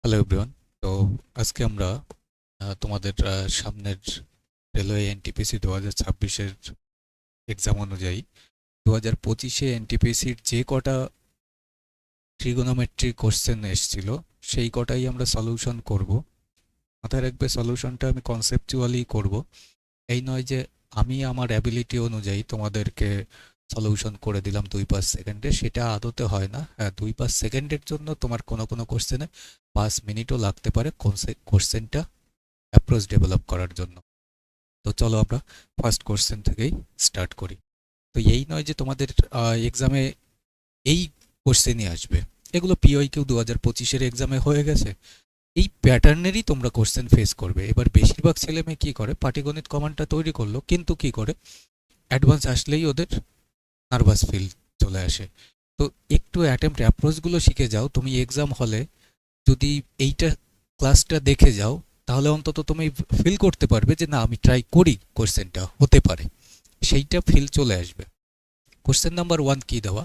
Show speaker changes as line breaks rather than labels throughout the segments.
Hello everyone. তো আজকে আমরা তোমাদের সামনের রেলওয়ে এনটিপিসি 2026-এর এক্সাম অনুযায়ী 2025-এ এনটিপিসির যে কটা ট্রিগোনোমেট্রি কোশ্চেন এসেছিল সেই কটাই আমরা সলিউশন করব। মাথায় রাখবে, সলিউশনটা আমি কনসেপচুয়ালি করব। এই নয় যে আমি আমার অ্যাবিলিটি অনুযায়ী তোমাদেরকে সলিউশন করে দিলাম 2-5 সেকেন্ডে, সেটা আদতে হয় না। হ্যাঁ, 2-5 সেকেন্ডের জন্য তোমার কোনো কোনো কোশ্চেনে 5 মিনিটও লাগতে পারে কোশ্চেনটা অ্যাপ্রোচ ডেভেলপ করার জন্য। তো চলো আমরা ফার্স্ট কোশ্চেন থেকেই স্টার্ট করি। তো এই নয় যে তোমাদের এক্সামে এই কোশ্চেনই আসবে, এগুলো পিওয়াইকিউ 2025-এর এক্সামে হয়ে গেছে। এই প্যাটার্নেরই তোমরা কোশ্চেন ফেস করবে। এবার বেশিরভাগ ছেলে মেয়ে কী করে, পাটিগণিত কমান্ডটা তৈরি করলো কিন্তু কি করে, অ্যাডভান্স আসলেই ওদের নার্ভাস ফিল চলে আসে। তো একটু অ্যাটেম্প্ট অ্যাপ্রোচগুলো শিখে যাও। তুমি এক্সাম হলে যদি এইটা ক্লাসটা দেখে যাও, তাহলে অন্তত তুমি ফিল করতে পারবে যে না, আমি ট্রাই করি, কোশ্চেনটা হতে পারে, সেইটা ফিল চলে আসবে। কোশ্চেন নাম্বার 1 কি দেওয়া,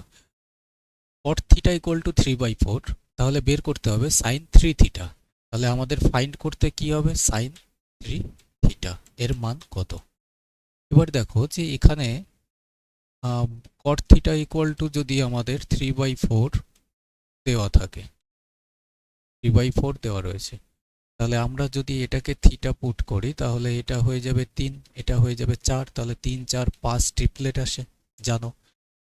কট থিটা ইকুয়াল টু 3/4, তাহলে বের করতে হবে সাইন 3 থিটা। তাহলে আমাদের ফাইন্ড করতে কি হবে, সাইন 3 থিটা এর মান কত। এবার দেখো যে এখানে কট থিটা ইকুয়াল টু যদি আমাদের 3/4 দেওয়া থাকে, 3/4 দেওয়া রয়েছে, তাহলে আমরা যদি এটাকে থিটা পুট করি তাহলে এটা হয়ে যাবে 3, এটা হয়ে যাবে 4, তাহলে 3 4 5 ট্রিপলেট আসে জানো।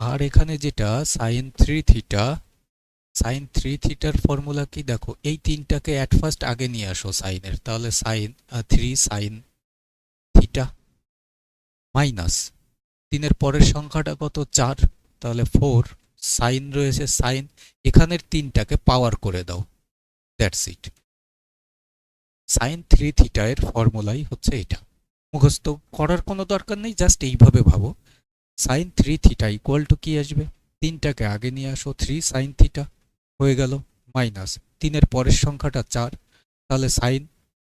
আর এখানে যেটা সাইন 3 থিটা, সাইন 3 থিটার ফর্মুলা কি দেখো, এই তিনটাকে অ্যাট ফার্স্ট আগে নিয়ে আসো সাইনের, তাহলে সাইন 3 সাইন থিটা মাইনাস 3-এর পরের সংখ্যাটা কত, 4, তাহলে 4 সাইন রয়েছে, সাইন এখানের তিনটাকে পাওয়ার করে দাও, দ্যাটস ইট। সাইন 3 থিটা এর ফর্মুলাই হচ্ছে এটা। মুখস্থ করার কোনো দরকার নেই, জাস্ট এইভাবে ভাবো। সাইন 3 থিটা ইকুয়াল টু কি আসবে, তিনটাকে আগে নিয়ে আসো, 3 সাইন থিটা হয়ে গেল, মাইনাস 3-এর পরের সংখ্যাটা 4, তাহলে সাইন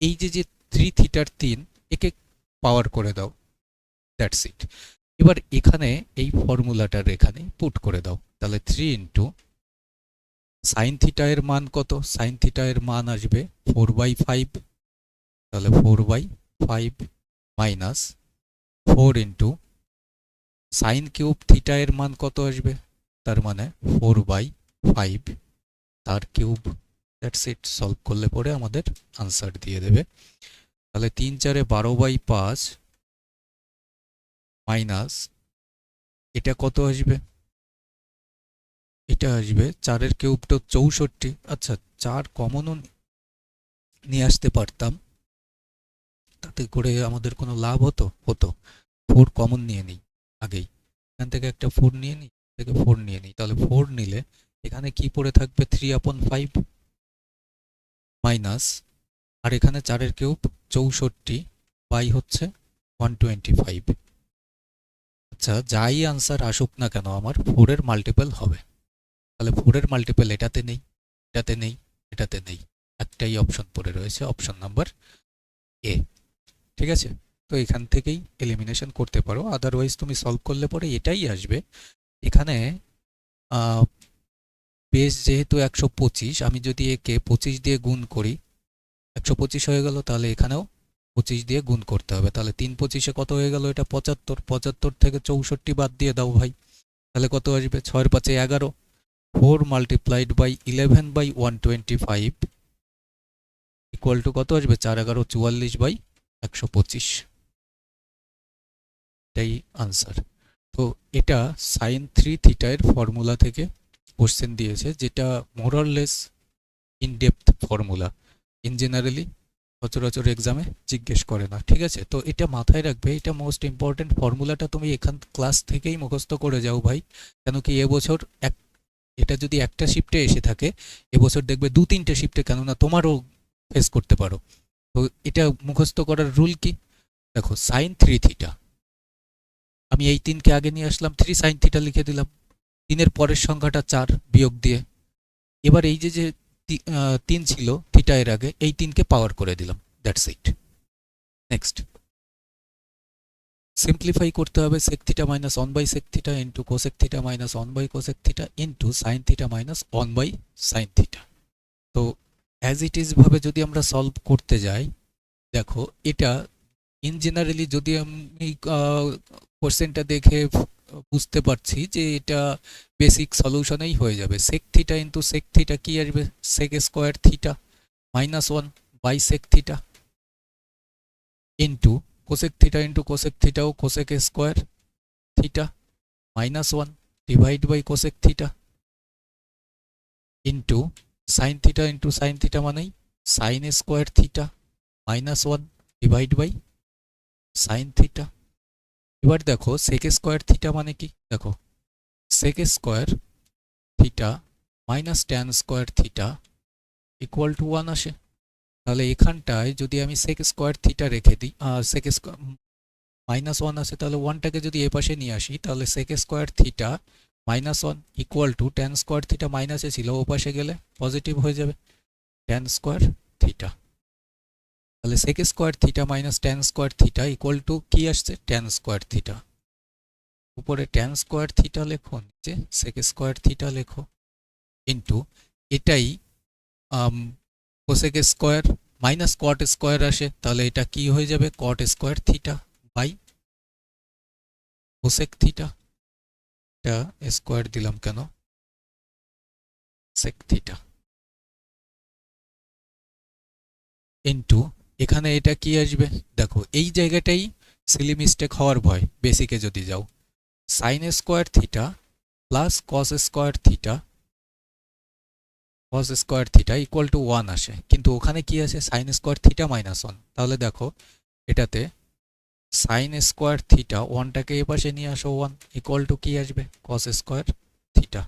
এই যে 3 থিটার 3, একে পাওয়ার করে দাও, দ্যাটস ইট। এবার এখানে এই ফর্মুলাটার এখানে পুট করে দাও, তাহলে 3 ইন্টু সাইন থিটা এর মান কত, সাইন থিটা এর মান আসবে 4/5, তাহলে 4/5 minus 4 into sine cube theta এর মান কত আসবে, তার মানে 4/5 তার কিউব, দ্যাটস ইট। সলভ করলে পরে আমাদের আনসার দিয়ে দেবে। তাহলে 3 4 12/5 মাইনাস এটা কত আসবে, এটা আসবে 4-এর কিউব তো 64। আচ্ছা, 4 কমনও নিয়ে আসতে পারতাম, তাতে করে আমাদের কোনো লাভ হতো, 4 কমন নিয়ে নিই আগেই, এখান থেকে একটা 4 নিয়ে নিই, থেকে 4 নিয়ে নিই, তাহলে 4 নিলে এখানে কি পড়ে থাকবে, 3/5 মাইনাস, আর এখানে 4-এর কিউব 64 বাই হচ্ছে 125। আচ্ছা, যাই আনসার আসুক না কেন আমার 4-এর মাল্টিপল হবে, তাহলে 4-এর মাল্টিপল এটাতে নেই, এটাতে নেই, এটাতে নেই, একটাই অপশন পড়ে রয়েছে, অপশন নাম্বার এ। ঠিক আছে, তো এখান থেকেই এলিমিনেশন করতে পারো, আদারওয়াইজ তুমি সলভ করলে পরে এটাই আসবে। এখানে বেস যেহেতু 125, আমি যদি একে 25 দিয়ে গুণ করি 125 হয়ে গেল, তাহলে এখানেও 25 দিয়ে গুণ করতে হবে, তাহলে 3 25-এ কত হয়ে গেল, এটা 75, 75 থেকে 64 বাদ দিয়ে দাও ভাই, তাহলে কত আসবে, 6-5 11, 4 মাল্টিপ্লাইড বাই 11/125 ইকুয়াল টু কত আসবে, 4 11 44/125, এটাই আনসার। তো এটা সাইন 3 থিটা এর ফর্মুলা থেকে কোশ্চেন দিয়েছে, যেটা more or less in depth formula, in generally সচরাচর এক্সামে জিজ্ঞেস করে না। ঠিক আছে, তো এটা মাথায় রাখবে, এটা মোস্ট ইম্পর্টেন্ট ফর্মুলাটা তুমি এখান ক্লাস থেকেই মুখস্থ করে যাও ভাই। কেন কি এবছর এটা যদি একটা শিফটে এসে থাকে, এবছর দেখবে 2-3টে শিফটে, কেননা তোমারও ফেস করতে পারো। তো এটা মুখস্থ করার রুল কি, দেখো সাইন 3 থিটা, আমি এই 3কে আগে নিয়ে আসলাম, 3 সাইন থিটা লিখে দিলাম, 3-এর পরের সংখ্যাটা 4 বিয়োগ দিয়ে, এবার এই যে 3 ছিল থিটা এর আগে, এই 3কে পাওয়ার করে দিলাম, দ্যাটস ইট। নেক্সট, সিম্পলিফাই করতে হবে sec theta minus 1/sec theta into cosec theta minus 1/cosec theta into sine theta minus 1/sin theta. তো অ্যাজ ইট ইজ ভাবে যদি আমরা সলভ করতে যাই, দেখো এটা ইন জেনারেলি যদি আমি কোশ্চেনটা দেখে বুঝতে পারছি যে এটা বেসিক সলিউশনেই হয়ে যাবে। Sec theta into sec theta কি আসবে, sec square theta minus 1 by sec theta into cosec থিটাও cosec square theta minus 1 divide by cosec theta into sine theta মানেই sine square theta minus 1 divide by sine theta. এবার দেখো sec square theta মানে কি, দেখো sec square theta minus tan square theta equal to 1 আসে। তাহলে এখানটায় যদি আমি সেক স্কোয়ার থিটা রেখে দিই, সেক মাইনাস 1 আসে, তাহলে 1টাকে যদি এ পাশে নিয়ে আসি তাহলে sec square theta minus 1 equal to tan square theta মাইনাসে ছিল, ও পাশে গেলে পজিটিভ হয়ে যাবে ট্যান স্কোয়ার থিটা। তাহলে sec square theta minus tan square theta equal to কি আসছে, ট্যান স্কোয়ার থিটা। উপরে ট্যান স্কোয়ার থিটা লেখো, নিচে সেক স্কোয়ার থিটা লেখো ইন্টু এটাই cosec square minus cot square আসে, তাহলে এটা কি হয়ে যাবে, cot square theta by cosec theta. এটা স্কোয়ার দিলাম কেন, সেক থিটা ইন্টু এখানে এটা কি আসবে, দেখো এই জায়গাটাই সিলি মিস্টেক হওয়ার ভয় বেসিকে যদি যাও, sign square theta plus cos square theta equal to 1 আসে, কিন্তু ওখানে কি আছে সাইন স্কোয়ার থিটা মাইনাস 1। তাহলে দেখো এটাতে সাইন স্কোয়ার থিটা 1টাকে এ পাশে নিয়ে আসো, 1 ইকুয়াল টু কি আসবে, কস স্কোয়ার থিটা।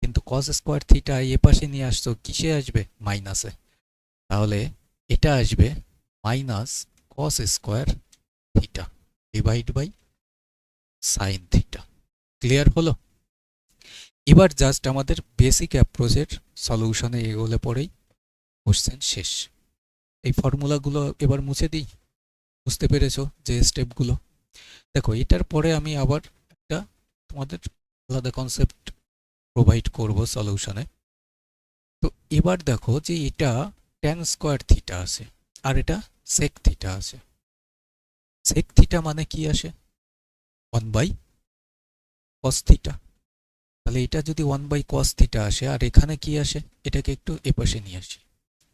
কিন্তু কস স্কোয়ার থিটা এ পাশে নিয়ে আসছো, কিসে আসবে, মাইনাসে। তাহলে এটা আসবে minus cos square theta divide by sine theta. Clear হলো? এবার জাস্ট আমাদের বেসিক অ্যাপ্রোচের সলিউশনে এগোলে পরেই কোশ্চেন শেষ। এই ফর্মুলাগুলো এবার মুছে দিই, বুঝতে পেরেছো যে স্টেপগুলো। দেখো এটার পরে আমি আবার একটা তোমাদের আলাদা কনসেপ্ট প্রোভাইড করব সলিউশনে। তো এবার দেখো যে এটা ট্যান স্কোয়ার থিটা আছে আর এটা সেক থিটা আছে। সেক থিটা মানে কি আসে, 1 বাই কস থিটা। তাহলে এটা যদি 1 বাই কস থিটা আসে আর এখানে কি আসে, এটাকে একটু এপাশে নিয়ে আসি,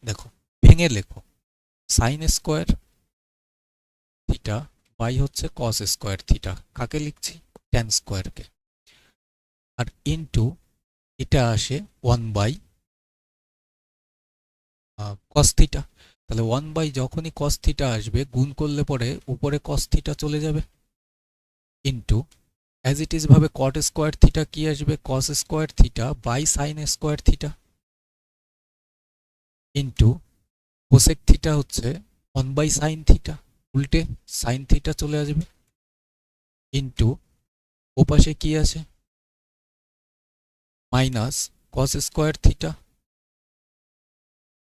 দেখো ভেঙে লেখো সাইন স্কোয়ার থিটা বাই হচ্ছে কস স্কোয়ার থিটা, কাকে লিখছি, ট্যান স্কোয়ারকে, আর ইনটু এটা আসে 1 বাই কস থিটা। তাহলে 1 বাই যখনই কস থিটা আসবে গুণ করলে পরে উপরে কস থিটা চলে যাবে ইনটু অ্যাজ ইট ইজ ভাবে কট স্কোয়ার থিটা কি আসবে, cos square theta by sine square theta into cosec theta হচ্ছে 1 বাই সাইন থিটা, উল্টে সাইন থিটা চলে আসবে ইনটু ওপাশে কি আছে minus cos square theta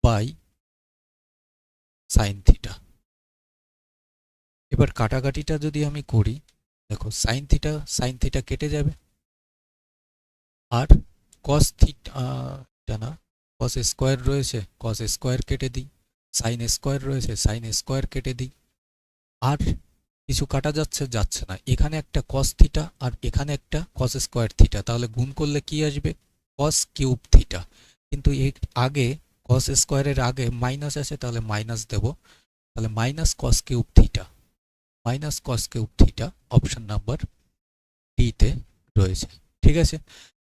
by sine theta. এবার কাটাকাটিটা যদি আমি করি, দেখো সাইন থিটা কেটে যাবে আর কস থিটা না, কস স্কোয়ার রয়েছে, কস স্কোয়ার কেটে দিই, সাইন স্কোয়ার রয়েছে, সাইন স্কোয়ার কেটে দিই, আর কিছু কাটা যাচ্ছে না, এখানে একটা কস থিটা আর এখানে একটা কস স্কোয়ার থিটা, তাহলে গুণ করলে কি আসবে, কস কিউব থিটা। কিন্তু এর আগে কস স্কোয়ারের আগে মাইনাস আছে, তাহলে মাইনাস দেব, তাহলে minus cos cube theta option number ডিতে রয়েছে। ঠিক আছে,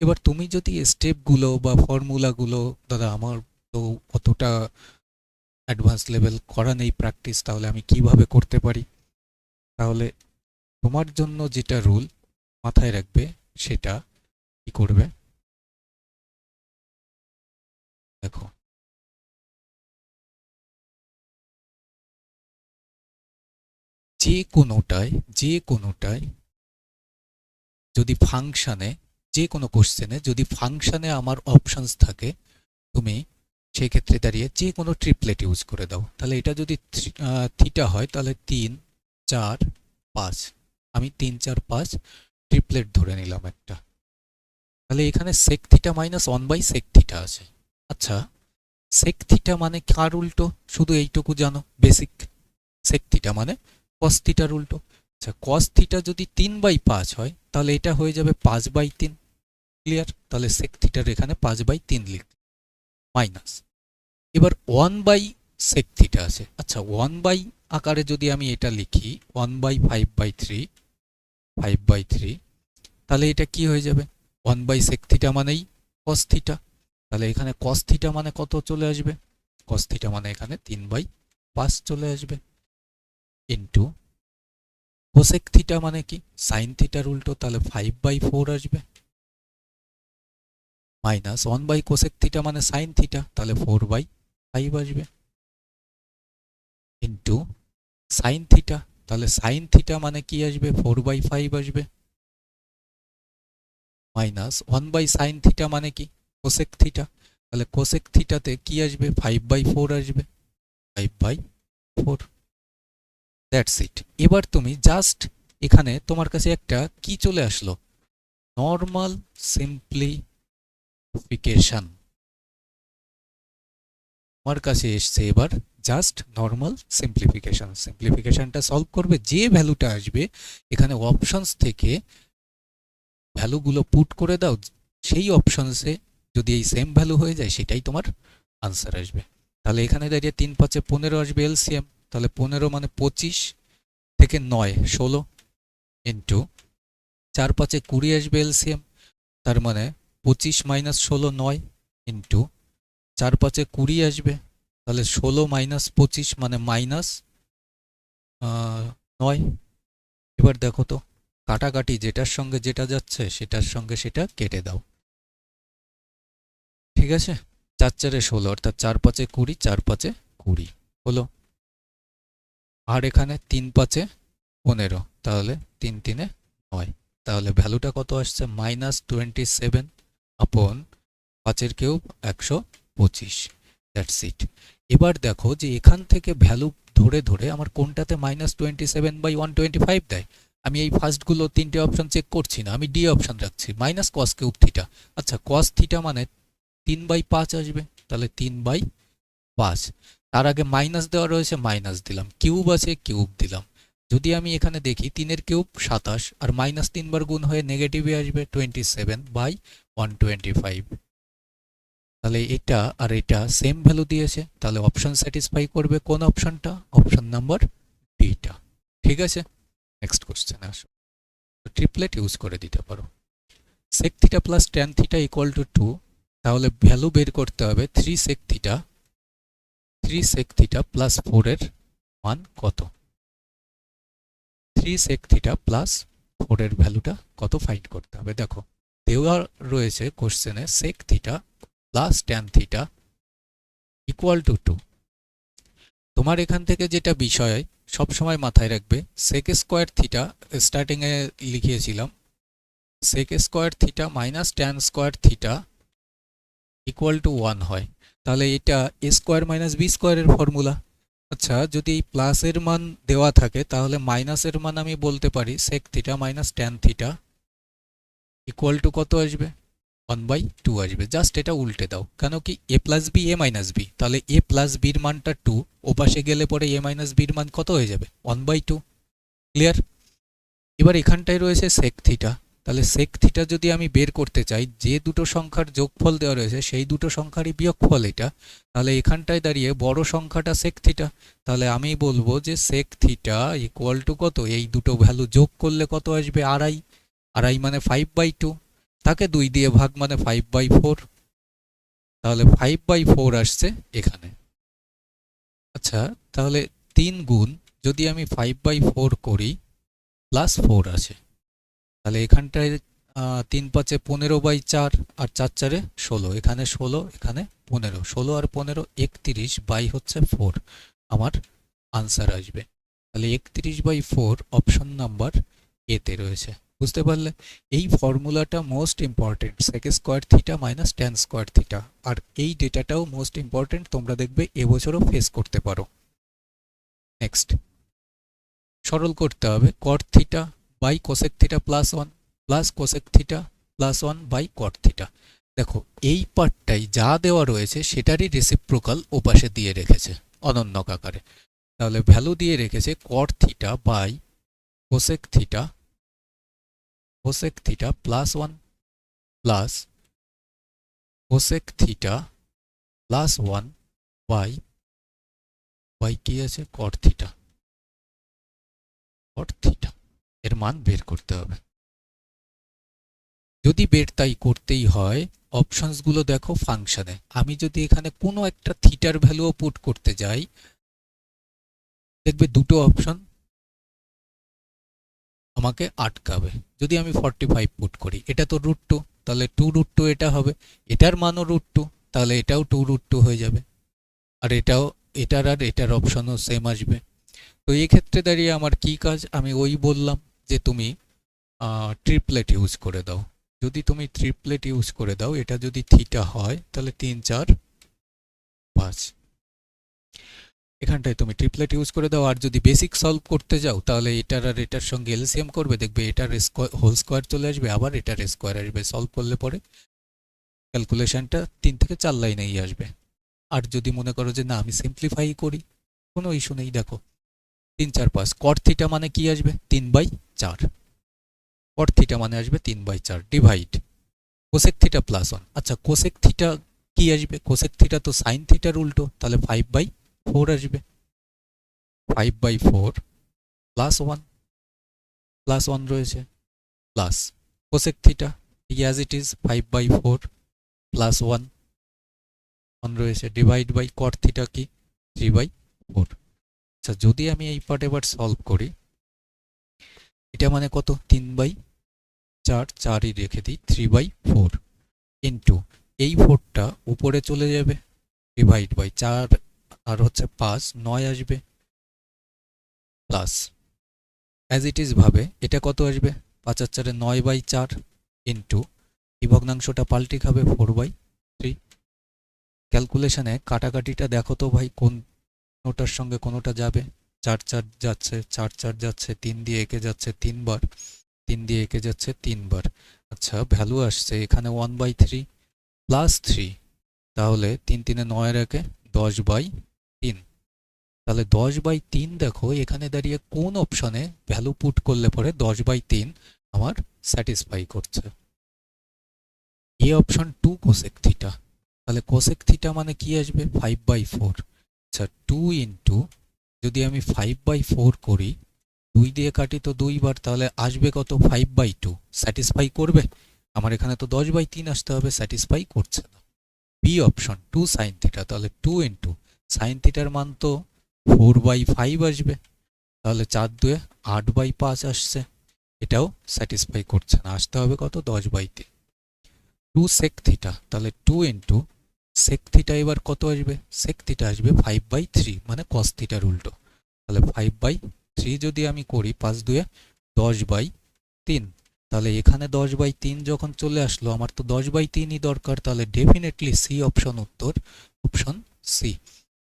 এবার তুমি যদি স্টেপগুলো বা ফর্মুলাগুলো, দাদা আমার তো অতটা অ্যাডভান্স লেভেল করা নেই প্র্যাকটিস, তাহলে আমি কিভাবে করতে পারি, তাহলে তোমার জন্য যেটা রুল মাথায় রাখবে সেটা কি করবে, দেখো যে কোনোটায় যদি ফাংশানে, যে কোনো কোশ্চেনে যদি ফাংশানে আমার অপশনস থাকে, তুমি সেই ক্ষেত্রে দাঁড়িয়ে যে কোনো ট্রিপলেট ইউজ করে দাও। তাহলে এটা যদি থিটা হয় তাহলে 3 4 5, আমি 3 4 5 ট্রিপলেট ধরে নিলাম একটা। তাহলে এখানে sec theta minus 1 by sec theta আছে। আচ্ছা সেক থিটা মানে কার উল্টো? শুধু এইটুকু জানো বেসিক। সেক থিটা মানে কস থিটার উল্টো। আচ্ছা, কস থিটা যদি 3/5 হয় তাহলে এটা হয়ে যাবে 5/3। ক্লিয়ার? তাহলে সেক থিটার এখানে 5/3 লিখ, মাইনাস। এবার 1/sec থিটা আছে। আচ্ছা, 1 আকারে যদি আমি এটা লিখি 1/5/3, 5/3, তাহলে এটা কি হয়ে যাবে? 1/sec থিটা মানেই cos থিটা। তাহলে এখানে cos থিটা মানে কত চলে আসবে? cos থিটা মানে এখানে 3/5 চলে আসবে, ইন্টু cosec থিটা মানে কি? sin থিটার উল্টো, তাহলে 5/4 আসবে, মাইনাস 1/cosec থিটা মানে sin থিটা, তাহলে 4/5 আসবে, ইন্টু sin থিটা, তাহলে sin থিটা মানে কি আসবে? 4/5 আসবে, মাইনাস 1/sin থিটা মানে কি? cosec থিটা, তাহলে cosec থিটাতে কি আসবে? 5/4 আসবে, 5/4। That's it. এবার তুমি জাস্ট এখানে তোমার কাছে একটা কি চলে আসলো? নর্মাল সিম্পলিফিকেশন আমার কাছে এসছে। এবার জাস্ট নর্মাল সিম্পলিফিকেশন, সিম্পলিফিকেশনটা সলভ করবে, যে ভ্যালুটা আসবে এখানে অপশনস থেকে ভ্যালুগুলো পুট করে দাও, সেই অপশনসে যদি এই সেম ভ্যালু হয়ে যায় সেটাই তোমার আনসার আসবে। তাহলে এখানে দাঁড়িয়ে 3×5 = 15 আসবে এলসিএম, তাহলে 15 মানে 25 থেকে 9 16, ইন্টু 4×5 = 20 আসবে এলসিএম, তার মানে 25 - 16 9, ইন্টু 4×5 = 20 আসবে, তাহলে 16 - 25 মানে -9। এবার দেখো তো কাটাকাটি, যেটার সঙ্গে যেটা যাচ্ছে সেটার সঙ্গে সেটা কেটে দাও। ঠিক আছে, 4×4 = 16, অর্থাৎ 4×5 = 20, 4×5 = 20 হলো। আর এখানে 3×5 = 15, তাহলে 3×3 = 9, তাহলে ভ্যালুটা কত আসছে? -27 আপন 5³ 125। That's it. এবার দেখো যে এখান থেকে ভ্যালু ধরে ধরে আমার কোনটাতে -27/125 দেয়। আমি এই ফার্স্টগুলো 3টে অপশন চেক করছি না, আমি ডি অপশন রাখছি, -cos³ থিটা। আচ্ছা, cos থিটা মানে 3/5 আসবে, তাহলে 3/5। তার আগে মাইনাস দেওয়া রয়েছে, মাইনাস দিলাম, কিউব আছে কিউব দিলাম। যদি আমি এখানে দেখি 3-এর কিউব 27, আর -3 বার গুণ হয়ে নেগেটিভে আসবে 27/125। তাহলে এটা আর এটা সেম ভ্যালু দিয়েছে, তাহলে অপশন স্যাটিসফাই করবে কোন অপশনটা? অপশন নাম্বার ডিটা। ঠিক আছে, নেক্সট কোশ্চেন আসো। ট্রিপলেট ইউজ করে দিতে পারো। sec theta plus tan theta equal to 2, তাহলে ভ্যালু বের করতে হবে 3 sec থিটা প্লাস 4 এর মান কত? 3 sec থিটা প্লাস 4 এর ভ্যালুটা কত ফাইন্ড করতে হবে। দেখো দেওয়া রয়েছে কোশ্চেনে sec theta plus tan theta equal to 2। তোমার এখান থেকে যেটা বিষয় সবসময় মাথায় রাখবে, sec স্কোয়ার থিটা স্টার্টিংয়ে লিখিয়েছিলাম, sec square theta minus tan square theta equal to 1 হয়, তাহলে এটা a স্কোয়ার মাইনাস b স্কোয়ারের ফর্মুলা। আচ্ছা, যদি এই প্লাসের মান দেওয়া থাকে তাহলে মাইনাসের মান আমি বলতে পারি sec theta minus tan theta equal two কত আসবে? 1/2 আসবে। জাস্ট এটা উল্টে দাও, কেন কি a plus B a minus B, তাহলে a প্লাস বির মানটা 2, ওপাশে গেলে পরে a মাইনাস বির মান কত হয়ে যাবে? 1/2। ক্লিয়ার? এবার এখানটায় রয়েছে sec থিটা, তাহলে sec থিটা যদি আমি বের করতে চাই, যে দুটো সংখ্যার যোগফল দেওয়া রয়েছে সেই দুটো সংখ্যারই বিয়োগফল এটা, তাহলে এখানটায় দাঁড়িয়ে বড় সংখ্যাটা sec থিটা, তাহলে আমি বলবো যে sec থিটা ইকুয়াল টু কত? এই দুটো ভ্যালু যোগ করলে কত আসবে? আড়াই। আড়াই মানে 5/2, তাকে 2 দিয়ে ভাগ মানে 5/4, তাহলে 5/4 আসছে এখানে। আচ্ছা, তাহলে 3 গুণ যদি আমি 5/4 করি প্লাস 4 আছে, তাহলে এখানটায় 3×5 = 15/4, আর 4×4 = 16, এখানে 16 এখানে 15, 16 আর 15 31/4 আমার আনসার আসবে। তাহলে 31/4 অপশন নাম্বার এতে রয়েছে। বুঝতে পারলে? এই ফর্মুলাটা most important, sec square theta minus tan square theta, আর এই ডেটাটাও মোস্ট ইম্পর্টেন্ট, তোমরা দেখবে এবছরও ফেস করতে পারো। নেক্সট, সরল করতে হবে cot theta by cosec theta plus 1 plus cosec theta plus 1 by cot theta. দেখো এই পার্টটাই যা দেওয়া রয়েছে সেটারই রেসিপ্রোকাল ওপাশে দিয়ে রেখেছে অনন্যক আকারে। তাহলে ভ্যালু দিয়ে রেখেছে cot theta by cosec theta plus 1 plus cosec theta plus 1 by কি আছে কট থিটা এর মান বের করতে হবে। যদি বের তাই করতেই হয় অপশনসগুলো দেখো ফাংশনে। আমি যদি এখানে কোনো একটা থিটার ভ্যালুও পুট করতে যাই দেখবে দুটো অপশন আমাকে আটকাবে। যদি আমি 45 পুট করি, এটা তো √2, তাহলে 2√2 এটা হবে, এটার মানও √2, তাহলে এটাও 2√2 হয়ে যাবে, আর এটার অপশনও সেম আসবে। তো এই ক্ষেত্রে দাঁড়িয়ে আমার কি কাজ, আমি ওই বললাম যে তুমি ট্রিপলেট ইউজ করে দাও। যদি তুমি ট্রিপলেট ইউজ করে দাও, এটা যদি থিটা হয় তাহলে 3 4 5, এখানটায় তুমি ট্রিপলেট ইউজ করে দাও। আর যদি বেসিক সলভ করতে যাও তাহলে এটার আর এটার সঙ্গে এলসিএম করবে, দেখবে এটার হোল স্কোয়ার চলে আসবে, আবার এটার স্কোয়ার আসবে। সলভ করলে পরে ক্যালকুলেশনটা 3 থেকে 4 লাইনেই আসবে। আর যদি মনে করো যে না আমি সিম্পলিফাই করি, কোনো ইস্যু নেই। দেখো 3 4 5, কট থিটা মানে কি আসবে 3/4, কট থিটা মানে আসবে 3/4 ডিভাইড কোসেক থিটা প্লাস 1। আচ্ছা কোসেক থিটা কি আসবে, কোসেক থিটা তো সাইন থিটার উল্টো, তাহলে 5/4 আসবে। 5/4 প্লাস 1 রয়েছে, plus cosec theta as it is 5/4 plus 1 রয়েছে, ডিভাইড বাই কট থিটা কি 3/4। আচ্ছা যদি আমি এই পার্ট এবার সলভ করি, এটা মানে কত 3/4, 4ই রেখে দিই, 3/4 ইন্টু এই 4টা উপরে চলে যাবে, ডিভাইড বাই 4 আর হচ্ছে 5, 9 আসবে, প্লাস অ্যাজ ইট ইজ ভাবে এটা কত আসবে 5 আর 4 9/4 ইন্টু এই ভগ্নাংশটা পাল্টে খাবে 4/3। ক্যালকুলেশনে কাটাকাটিটা দেখো তো ভাই কোনটার সঙ্গে কোনোটা যাবে, 4 4 যাচ্ছে, 4 4 যাচ্ছে, 3 দিয়ে এঁকে যাচ্ছে 3 বার, 3 দিয়ে এঁকে যাচ্ছে 3 বার। আচ্ছা ভ্যালু আসছে এখানে 1/3 প্লাস 3, তাহলে 3 3 9 একে 10/3। তাহলে 10/3 দেখো এখানে দাঁড়িয়ে কোন অপশনে ভ্যালু পুট করলে পরে 10/3 আমার স্যাটিসফাই করছে। এই অপশন 2 কোসেক থিটা, তাহলে কোসেক থিটা মানে কি আসবে 5/4। আচ্ছা 2 ইন্টু যদি আমি 5/4 করি, 2 দিয়ে কাটি তো 2 বার, তাহলে আসবে কত 5/2, স্যাটিসফাই করবে? আমার এখানে তো 10/3 আসতে হবে, স্যাটিসফাই করছে না। বি অপশন 2 সাইন থিটা, তাহলে 2 ইন্টু সাইন থিটার মান তো 4/5 আসবে, তাহলে 4 2 8/5 আসছে, এটাও স্যাটিসফাই করছে না, আসতে হবে কত 10/3। 2 সেক থিটা, তাহলে 2 ইন্টু সেক থিটা এবার কত আসবে, সেক থিটা আসবে 5/3 মানে কস থিটার উল্টো, তাহলে 5/3 যদি আমি করি 5 2 10/3, তাহলে এখানে 10/3 যখন চলে আসলো আমার তো 10/3ই দরকার, তাহলে ডেফিনেটলি সি অপশন উত্তর, অপশন সি।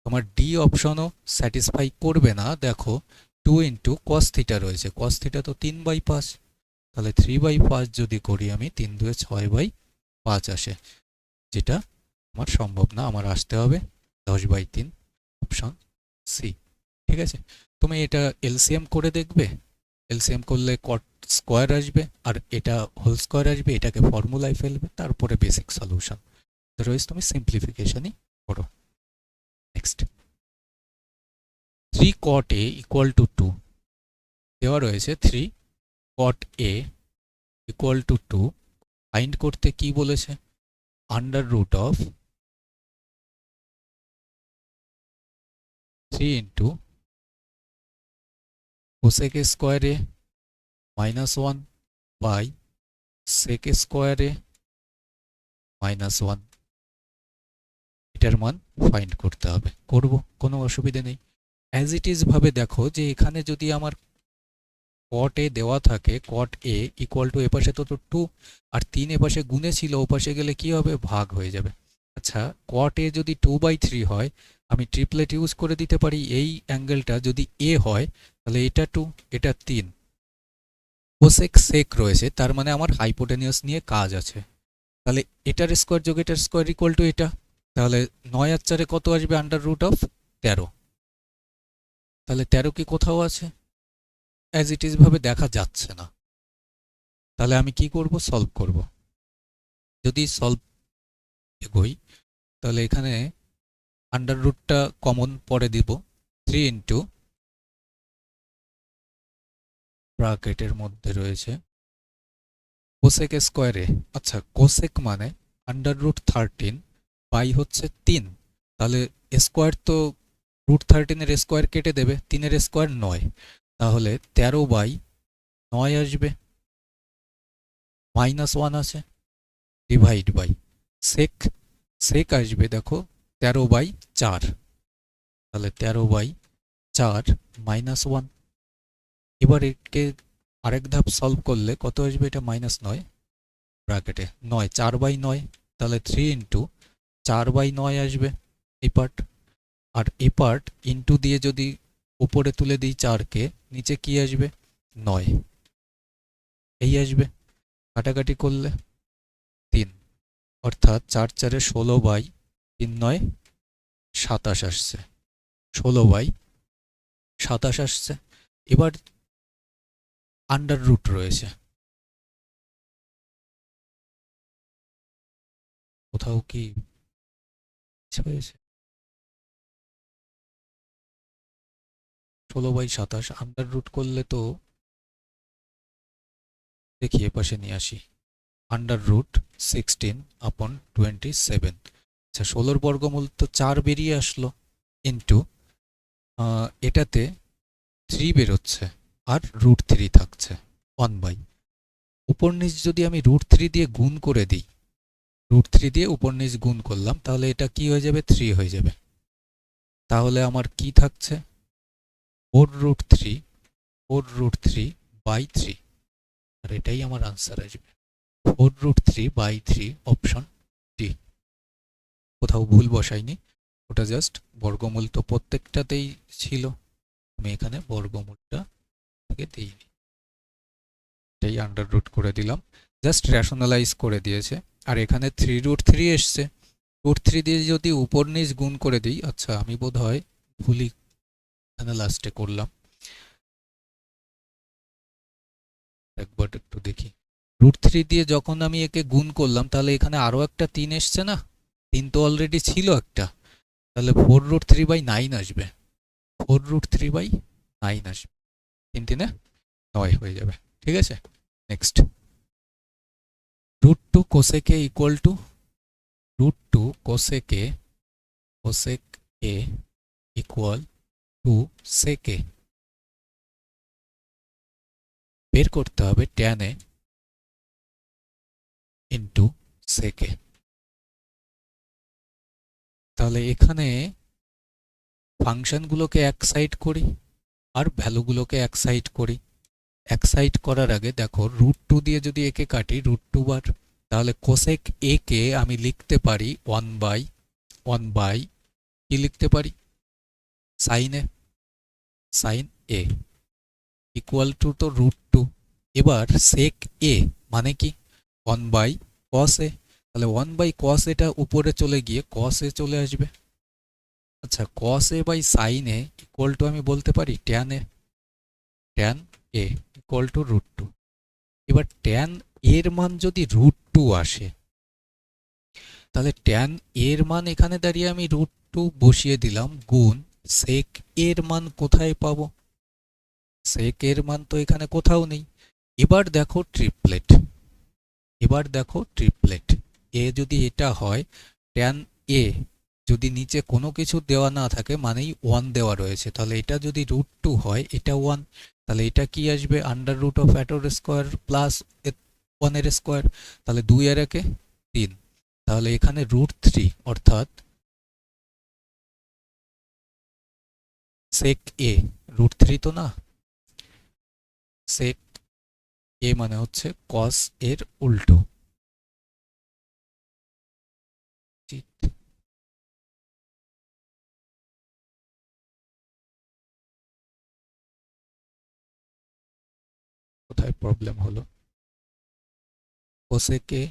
তোমার ডি অপশনও স্যাটিসফাই করবে না। দেখো 2 ইন্টু কস থিটা রয়েছে, কস থিটা তো 3/5, তাহলে 3/5 যদি করি আমি 3 2 6/5 আসে, যেটা আমার সম্ভব না, আমার আসতে হবে 10/3, অপশন সি। ঠিক আছে, তুমি এটা এলসিএম করে দেখবে, এলসিএম করলে কট স্কোয়ার আসবে আর এটা হোল স্কোয়ার আসবে, এটাকে ফর্মুলায় ফেলবে, তারপরে বেসিক সলিউশন, আদারওয়াইজ তুমি সিম্পলিফিকেশনই করো। Next 3 cot a equal to 2 দেওয়া রয়েছে, 3 cot a equal to 2 find করতে কি বলেছে, under root of 3 into cosec square A minus 1 by sec square A minus 1, এটার মান ফাইন্ড করতে হবে। করব, কোনো অসুবিধা নেই। অ্যাজ ইট ইজ ভাবে দেখো যে এখানে যদি আমার কট এ দেওয়া থাকে, কট এ ইকুয়াল টু এপাশে তো 2 আর 3 এপাশে গুণে ছিল, ওপাশে গেলে কি হবে ভাগ হয়ে যাবে। আচ্ছা কট এ যদি 2/3 হয়, আমি ট্রিপলেট ইউজ করে দিতে পারি। এই অ্যাঙ্গেলটা যদি এ হয় তাহলে এটা 2 এটা 3, কোসেক সেক রয়েছে, তার মানে আমার হাইপোটেনিয়াস নিয়ে কাজ আছে। তাহলে এটার স্কোয়ার যোগ এটার স্কোয়ার ইকুয়াল টু এটা, তাহলে 9 আর 4 কত আসবে? Under root of 13। তাহলে 13 কি কোথাও আছে? অ্যাজ ইট ইজ ভাবে দেখা যাচ্ছে না। তাহলে আমি কি করব? সলভ করব। যদি সলভ এগোই তাহলে এখানে আন্ডার রুটটা কমন পরে দিব, 3 ইন্টু ব্র্যাকেটের মধ্যে রয়েছে কোসেক স্কোয়ারে। আচ্ছা, কোসেক মানে আন্ডার রুট 13 বাই হচ্ছে 3। তাহলে স্কোয়ার তো রুট 13-এর স্কোয়ার কেটে দেবে, 3-এর স্কোয়ার 9, তাহলে 13/9 আসবে, -1 আছে, ডিভাইড বাই সেক, সেক আসবে দেখো 13/4, তাহলে 13/4 -1। এবার একে আরেক ধাপ সলভ করলে কত আসবে? এটা -9 ব্র্যাকেটে 9, 4/9, তাহলে 3 ইন্টু 4/9 আসবে এই পার্ট। আর এই পার্ট ইন্টু দিয়ে যদি উপরে তুলে দিই 4কে, নিচে কি আসবে? 9 এই আসবে। কাটাকাটি করলে 3, অর্থাৎ 4 4-এ 16/3 = 27 আসছে, 16/27 আসছে। এবার আন্ডার রুট রয়েছে, কোথাও কি ইচ্ছা হয়েছে? 16/27 আন্ডার রুট করলে তো দেখি এপাশে নিয়ে আসি, আন্ডার রুট 16/27। আচ্ছা, 16-র বর্গমূল তো 4 বেরিয়ে আসলো, ইন্টু এটাতে 3 বেরোচ্ছে আর √3 থাকছে 1/, উপর নিচ যদি আমি √3 দিয়ে গুণ করে দিই, √3 দিয়ে উপর নিচ গুণ করলাম, তাহলে এটা কি হয়ে যাবে? 3 হয়ে যাবে। তাহলে আমার কি থাকছে? 4√3/3, আর এটাই আমার আনসার আসবে, 4√3/3, অপশন ডি। কোথাও ভুল বসাইনি, ওটা জাস্ট বর্গমূল তো প্রত্যেকটাতেই ছিল, আমি এখানে বর্গমূলটা থেকে দিইনি, এটাই আন্ডার রুট করে দিলাম, জাস্ট রেশনালাইজ করে দিয়েছে। আর এখানে 3√3 এসছে, √3 দিয়ে যদি উপর নিচ গুণ করে দিই, আচ্ছা আমি বোধ হয় ভুলই এখানে লাস্টে করলাম, একবার একটু দেখি। √3 দিয়ে যখন আমি একে গুণ করলাম, তাহলে এখানে আরো একটা 3 এসছে না? 3 তো অলরেডি ছিল একটা, তাহলে 4√3/9 আসবে, 4√3/9 আসবে, 3 3-এ 9 হয়ে যাবে। ঠিক আছে, next. √2 cosec equal to, √2 cosec, cosec A equal two সেকে। বের করতে হবে tan এ ইন্টু সেকে। তাহলে এখানে ফাংশনগুলোকে এক সাইড করি আর ভ্যালুগুলোকে এক সাইড করি। এক সাইড করার আগে দেখো, √2 দিয়ে যদি একে কাটি, √2 বার, তাহলে কোসেক এ কে আমি লিখতে পারি 1/, কি লিখতে পারি? Sine A, sine A equal to তো √2। এবার সেক এ মানে কি? 1/cos এ, তাহলে 1/cos এটা উপরে চলে গিয়ে cos এ চলে আসবে। আচ্ছা, cos a by sin a equal to আমি বলতে পারি tan a, tan a equal to √2। এবার tan এর মান যদি √2 আসে, তাহলে tan এর মান এখানে দাঁড়িয়ে আমি √2 বসিয়ে দিলাম, গুণ sec এর মান কোথায় পাবো? sec এর মান তো এখানে কোথাও নেই। এবার দেখো ট্রিপলেট, এবার দেখো ট্রিপলেট, এ যদি এটা হয়, tan a যদি নিচে কোনো কিছু দেওয়া না থাকে মানেই 1 দেওয়া রয়েছে, তাহলে এটা যদি √2 হয়, এটা 1, তাহলে এটা কি আসবে? আন্ডার রুট অফ এটার স্কোয়ার প্লাস 1-এর স্কোয়ার, তাহলে 2 আর 1-এ 3, তাহলে এখানে √3 অর্থাৎ সেক এ, √3 তো না, সেক এ মানে হচ্ছে cos এর উল্টো। কোথায় প্রবলেম হলো? Cosec A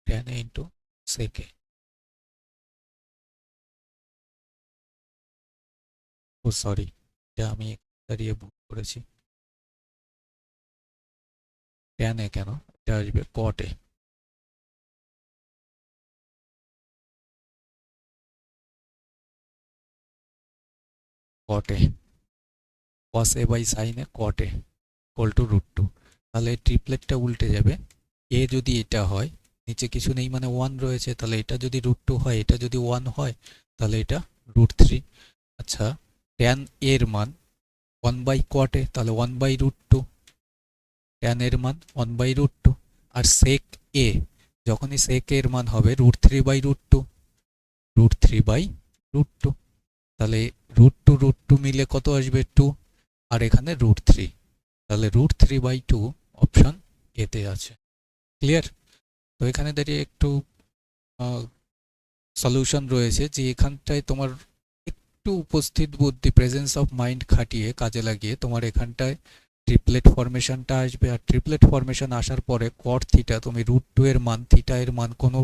tan a into sec a। ও সরি, এটা আমি দাঁড়িয়ে ভুল করেছি। tan a কেন, এটা আসবে cot a। cot a cos a by sin a cot a equal to √2। তাহলে ট্রিপলেটটা উল্টে যাবে। এ যদি এটা হয়, নিচে কিছু নেই মানে 1 রয়েছে, তাহলে এটা যদি √2 হয়, এটা যদি 1 হয়, তাহলে এটা √3। আচ্ছা, tan এর মান 1 বাই cot a, তাহলে 1 বাই √2। tan এর মান 1 বাই √2। আর sec a, যখনই sec এর মান হবে √3 বাই √2, √3 বাই √2। তাহলে √2 মিলে কত আসবে? 2। আর এখানে √3, তাহলে √3 বাই 2 অপশন এতে আছে। ক্লিয়ার? তো এখানে দাঁড়িয়ে একটু সলিউশন রয়েছে যে এখানটায় তোমার একটু উপস্থিত বুদ্ধি, প্রেজেন্স অফ মাইন্ড খাটিয়ে কাজে লাগিয়ে তোমার এখানটায় ট্রিপলেট ফরমেশনটা আসবে। আর ট্রিপলেট ফরমেশন আসার পরে কট থিটা তুমি √2 এর মান, থিটা এর মান কোনো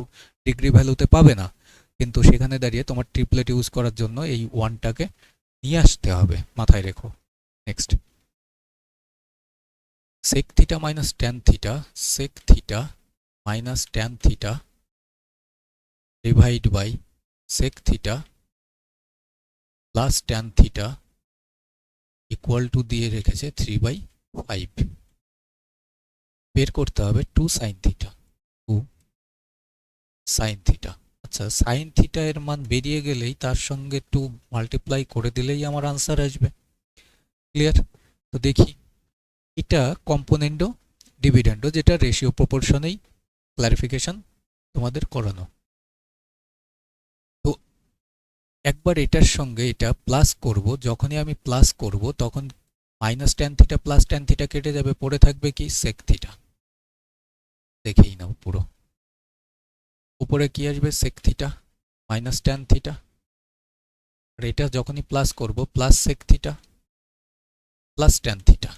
ডিগ্রি ভ্যালুতে পাবে না, কিন্তু সেখানে দাঁড়িয়ে তোমার ট্রিপলেট ইউজ করার জন্য এই ওয়ানটাকে নিয়ে আসতে হবে, মাথায় রেখো। Next, sec theta minus tan theta, sec theta minus tan theta divide by sec theta plus tan theta equal to দিয়ে রেখেছে 3/5। বের করতে হবে 2 sin theta, 2 sin theta। আচ্ছা, sin theta এর মান বেরিয়ে গেলেই তার সঙ্গে 2 মাল্টিপ্লাই করে দিলেই আমার আনসার আসবে। ক্লিয়ার? তো দেখি, এটা কম্পোনেন্টও ডিভিডেন্ডও, যেটা রেশিও প্রপোর্শনেই ক্লারিফিকেশন তোমাদের করানো। তো একবার এটার সঙ্গে এটা প্লাস করব, যখনই আমি প্লাস করব তখন minus tan theta plus tan theta কেটে যাবে, পড়ে থাকবে কি? Sec theta. দেখেই নাও পুরো। উপরে কি আসবে? Sec theta minus tan theta. আর এটা যখনই প্লাস করব plus sec theta plus tan theta,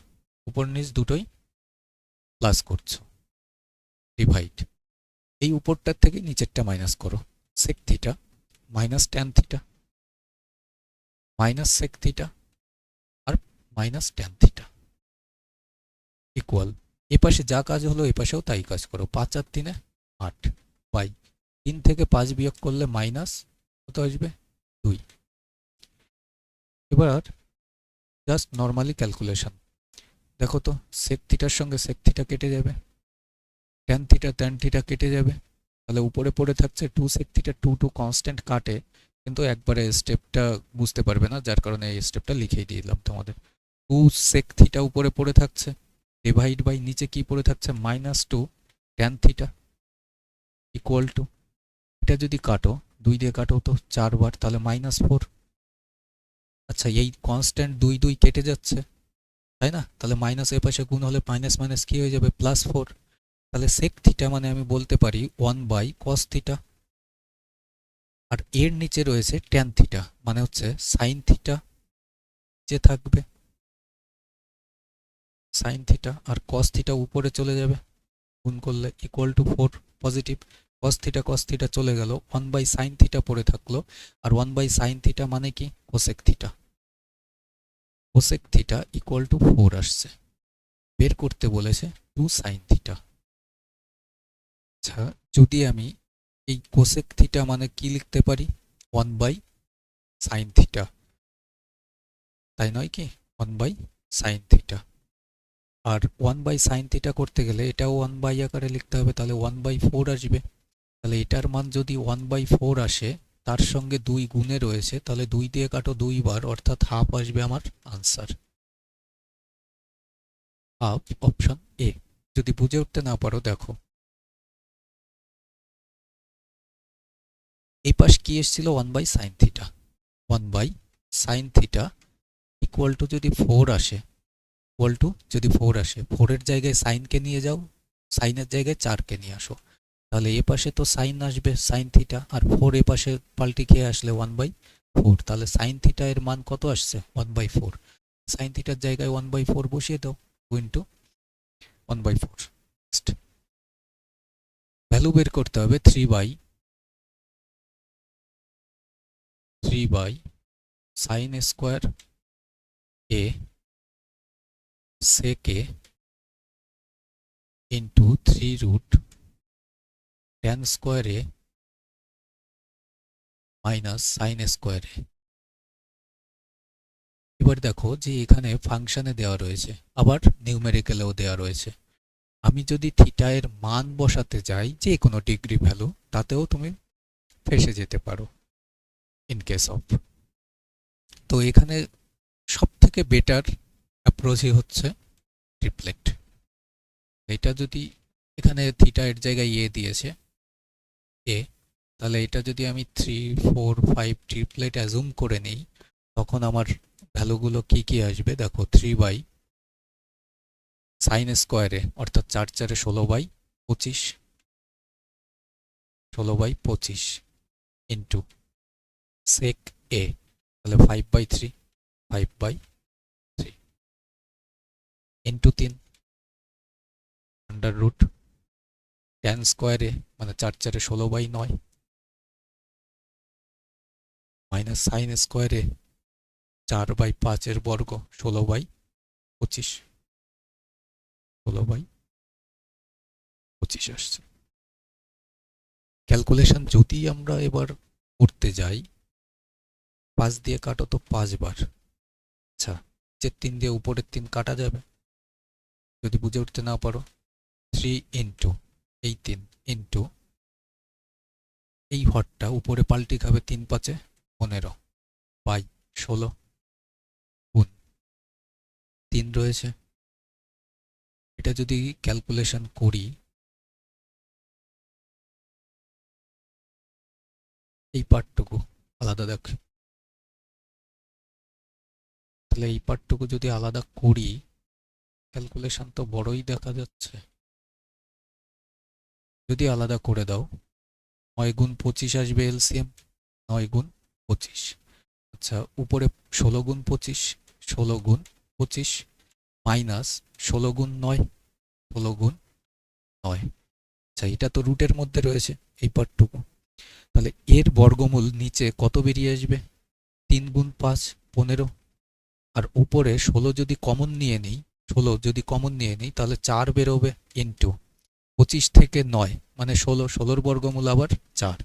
উপর নিচ দুটোই প্লাস করছো, ডিভাইড। এই উপরটার থেকে নিচেরটা মাইনাস করো। Sec theta minus tan theta minus sec theta আর মাইনাস ট্যান থিটা ইকুয়াল। এপাশে যা কাজ হলো এপাশেও তাই কাজ করো। 5 আর 3 8 বাই 3 থেকে 5 বিয়োগ করলে মাইনাস কত আসবে? 2। এবার জাস্ট নর্মালি ক্যালকুলেশন দেখো তো, সেক থিটার সঙ্গে সেক থিটা কেটে যাবে, ট্যান থিটা কেটে যাবে, তাহলে উপরে পড়ে থাকছে 2 সেক থিটা। 2 কনস্ট্যান্ট কাটে, কিন্তু একবারে স্টেপটা বুঝতে পারবে না, যার কারণে এই স্টেপটা লিখেই দিলাম তোমাদের। 2 সেক থিটা উপরে পড়ে থাকছে, ডিভাইড বাই নিচে কি পড়ে থাকছে? -2 ট্যান থিটা ইকুয়াল টু, এটা যদি কাটো 2 দিয়ে কাটো তো 4 বার, তাহলে -4। আচ্ছা, এই কনস্ট্যান্ট 2 কেটে যাচ্ছে, তাই না? তাহলে মাইনাস এ পাশে গুণ হলে মাইনাস মাইনাস কি হয়ে যাবে? +4। তাহলে সেক থিটা মানে আমি বলতে পারি 1/cos থিটা। আর এর নিচে রয়েছে ট্যান থিটা, মানে হচ্ছে সাইন থিটা যে থাকবে, সাইন থিটা। আর কস থিটা উপরে চলে যাবে, গুণ করলে equal to 4 positive. Cos theta চলে গেল, 1/sin থিটা পড়ে থাকলো। আর 1/sin থিটা মানে কি? Cosec theta. Cosec theta equal to 4 আসছে। বের করতে বলেছে 2 sin থিটা। আচ্ছা, যদি আমি এই কোসেক থিটা মানে কি লিখতে পারি? 1/sin থিটা, তাই নয় কি? 1/sin theta. আর 1/sin থিটা করতে গেলে এটাও 1 আকারে লিখতে হবে, তাহলে 1/4 আসবে। তাহলে এটার মান যদি 1/4 আসে, তার সঙ্গে 2 গুণে রয়েছে, তাহলে 2 দিয়ে কাটো 2 বার, অর্থাৎ হাফ আসবে আমার আনসার। Half, option A. যদি বুঝে উঠতে না পারো দেখো, এই পাশ কি এসেছিল? 1/sin theta. 1/sin theta equal two যদি 4 আসে, ইকুয়াল টু যদি 4 আসে, 4 এর জায়গায় সাইনকে নিয়ে যাও, সাইনের জায়গায় 4কে নিয়ে আসো, তাহলে এ পাশে তো সাইন আসবে সাইন থিটা, আর 4 এ পাশে পাল্টি খেয়ে আসলে 1/4। তাহলে সাইন থিটা এর মান কত আসছে? 1/4। সাইন থিটার জায়গায় 1/4 বসিয়ে দাও, 2 × 1/4। ভ্যালু বের করতে হবে 3 by sine square A sec A into 3√tan square A minus sine square A. এবার দেখো যে এখানে ফাংশনে দেওয়া রয়েছে, আবার নিউমেরিক্যালেও দেওয়া রয়েছে। আমি যদি থিটা এর মান বসাতে যাই যে কোনো ডিগ্রি ভ্যালু, তাতেও তুমি ফেসে যেতে পারো ইন কেস অফ। তো এখানে সব থেকে বেটার অ্যাপ্রোচই হচ্ছে ট্রিপলেট। এটা যদি এখানে থিটা এর জায়গায় দিয়েছে এ, তাহলে এটা যদি আমি 3, 4, 5 ট্রিপলেট অ্যাজুম করে নিই, তখন আমার ভ্যালুগুলো কি আসবে দেখো। 3 বাই সাইন স্কোয়ারে অর্থাৎ 4 × 4 = 16, 16/25 ইন্টু সেক এ, তাহলে 5/3, 5/3 ইন্টু 3 আন্ডার রুট tan স্কোয়ারে মানে 4 × 4 = 16/9 মাইনাস সাইন স্কোয়ারে 4/5 এর বর্গ 16/25, 16/25 আসছে। ক্যালকুলেশন যদি আমরা এবার করতে যাই, 5 দিয়ে কাটো তো 5 বার। আচ্ছা, যে 3 দিয়ে উপরের 3 কাটা যাবে। যদি বুঝে উঠতে না পারো, 3 ইন্টু এই 3 ইন্টু এই হরটা উপরে পাল্টি খাবে 3×5 = 15 বাই 16 গুণ 3 রয়েছে। এটা যদি ক্যালকুলেশন করি, এই পার্টটুকু আলাদা দেখ, তাহলে এই পার্টটুকু যদি আলাদা করি, ক্যালকুলেশন তো বড়ই দেখা যাচ্ছে। যদি আলাদা করে দাও, 9 × 25 আসবে এলসিএম, 9 × 25। আচ্ছা, উপরে 16 × 25, 16 × 25 মাইনাস 16 × 9, 16 × 9। আচ্ছা, এটা তো রুটের মধ্যে রয়েছে এই পার্টটুকু, তাহলে এর বর্গমূল নিচে কত বেরিয়ে আসবে? 3 × 5 = 15। আর উপরে 16 যদি কমন নিয়ে নিই, 16 যদি কমন নিয়ে নিই তাহলে 4 বেরোবে ইন্টু 25 থেকে 9 মানে 16, 16 বর্গমূল আবার 4,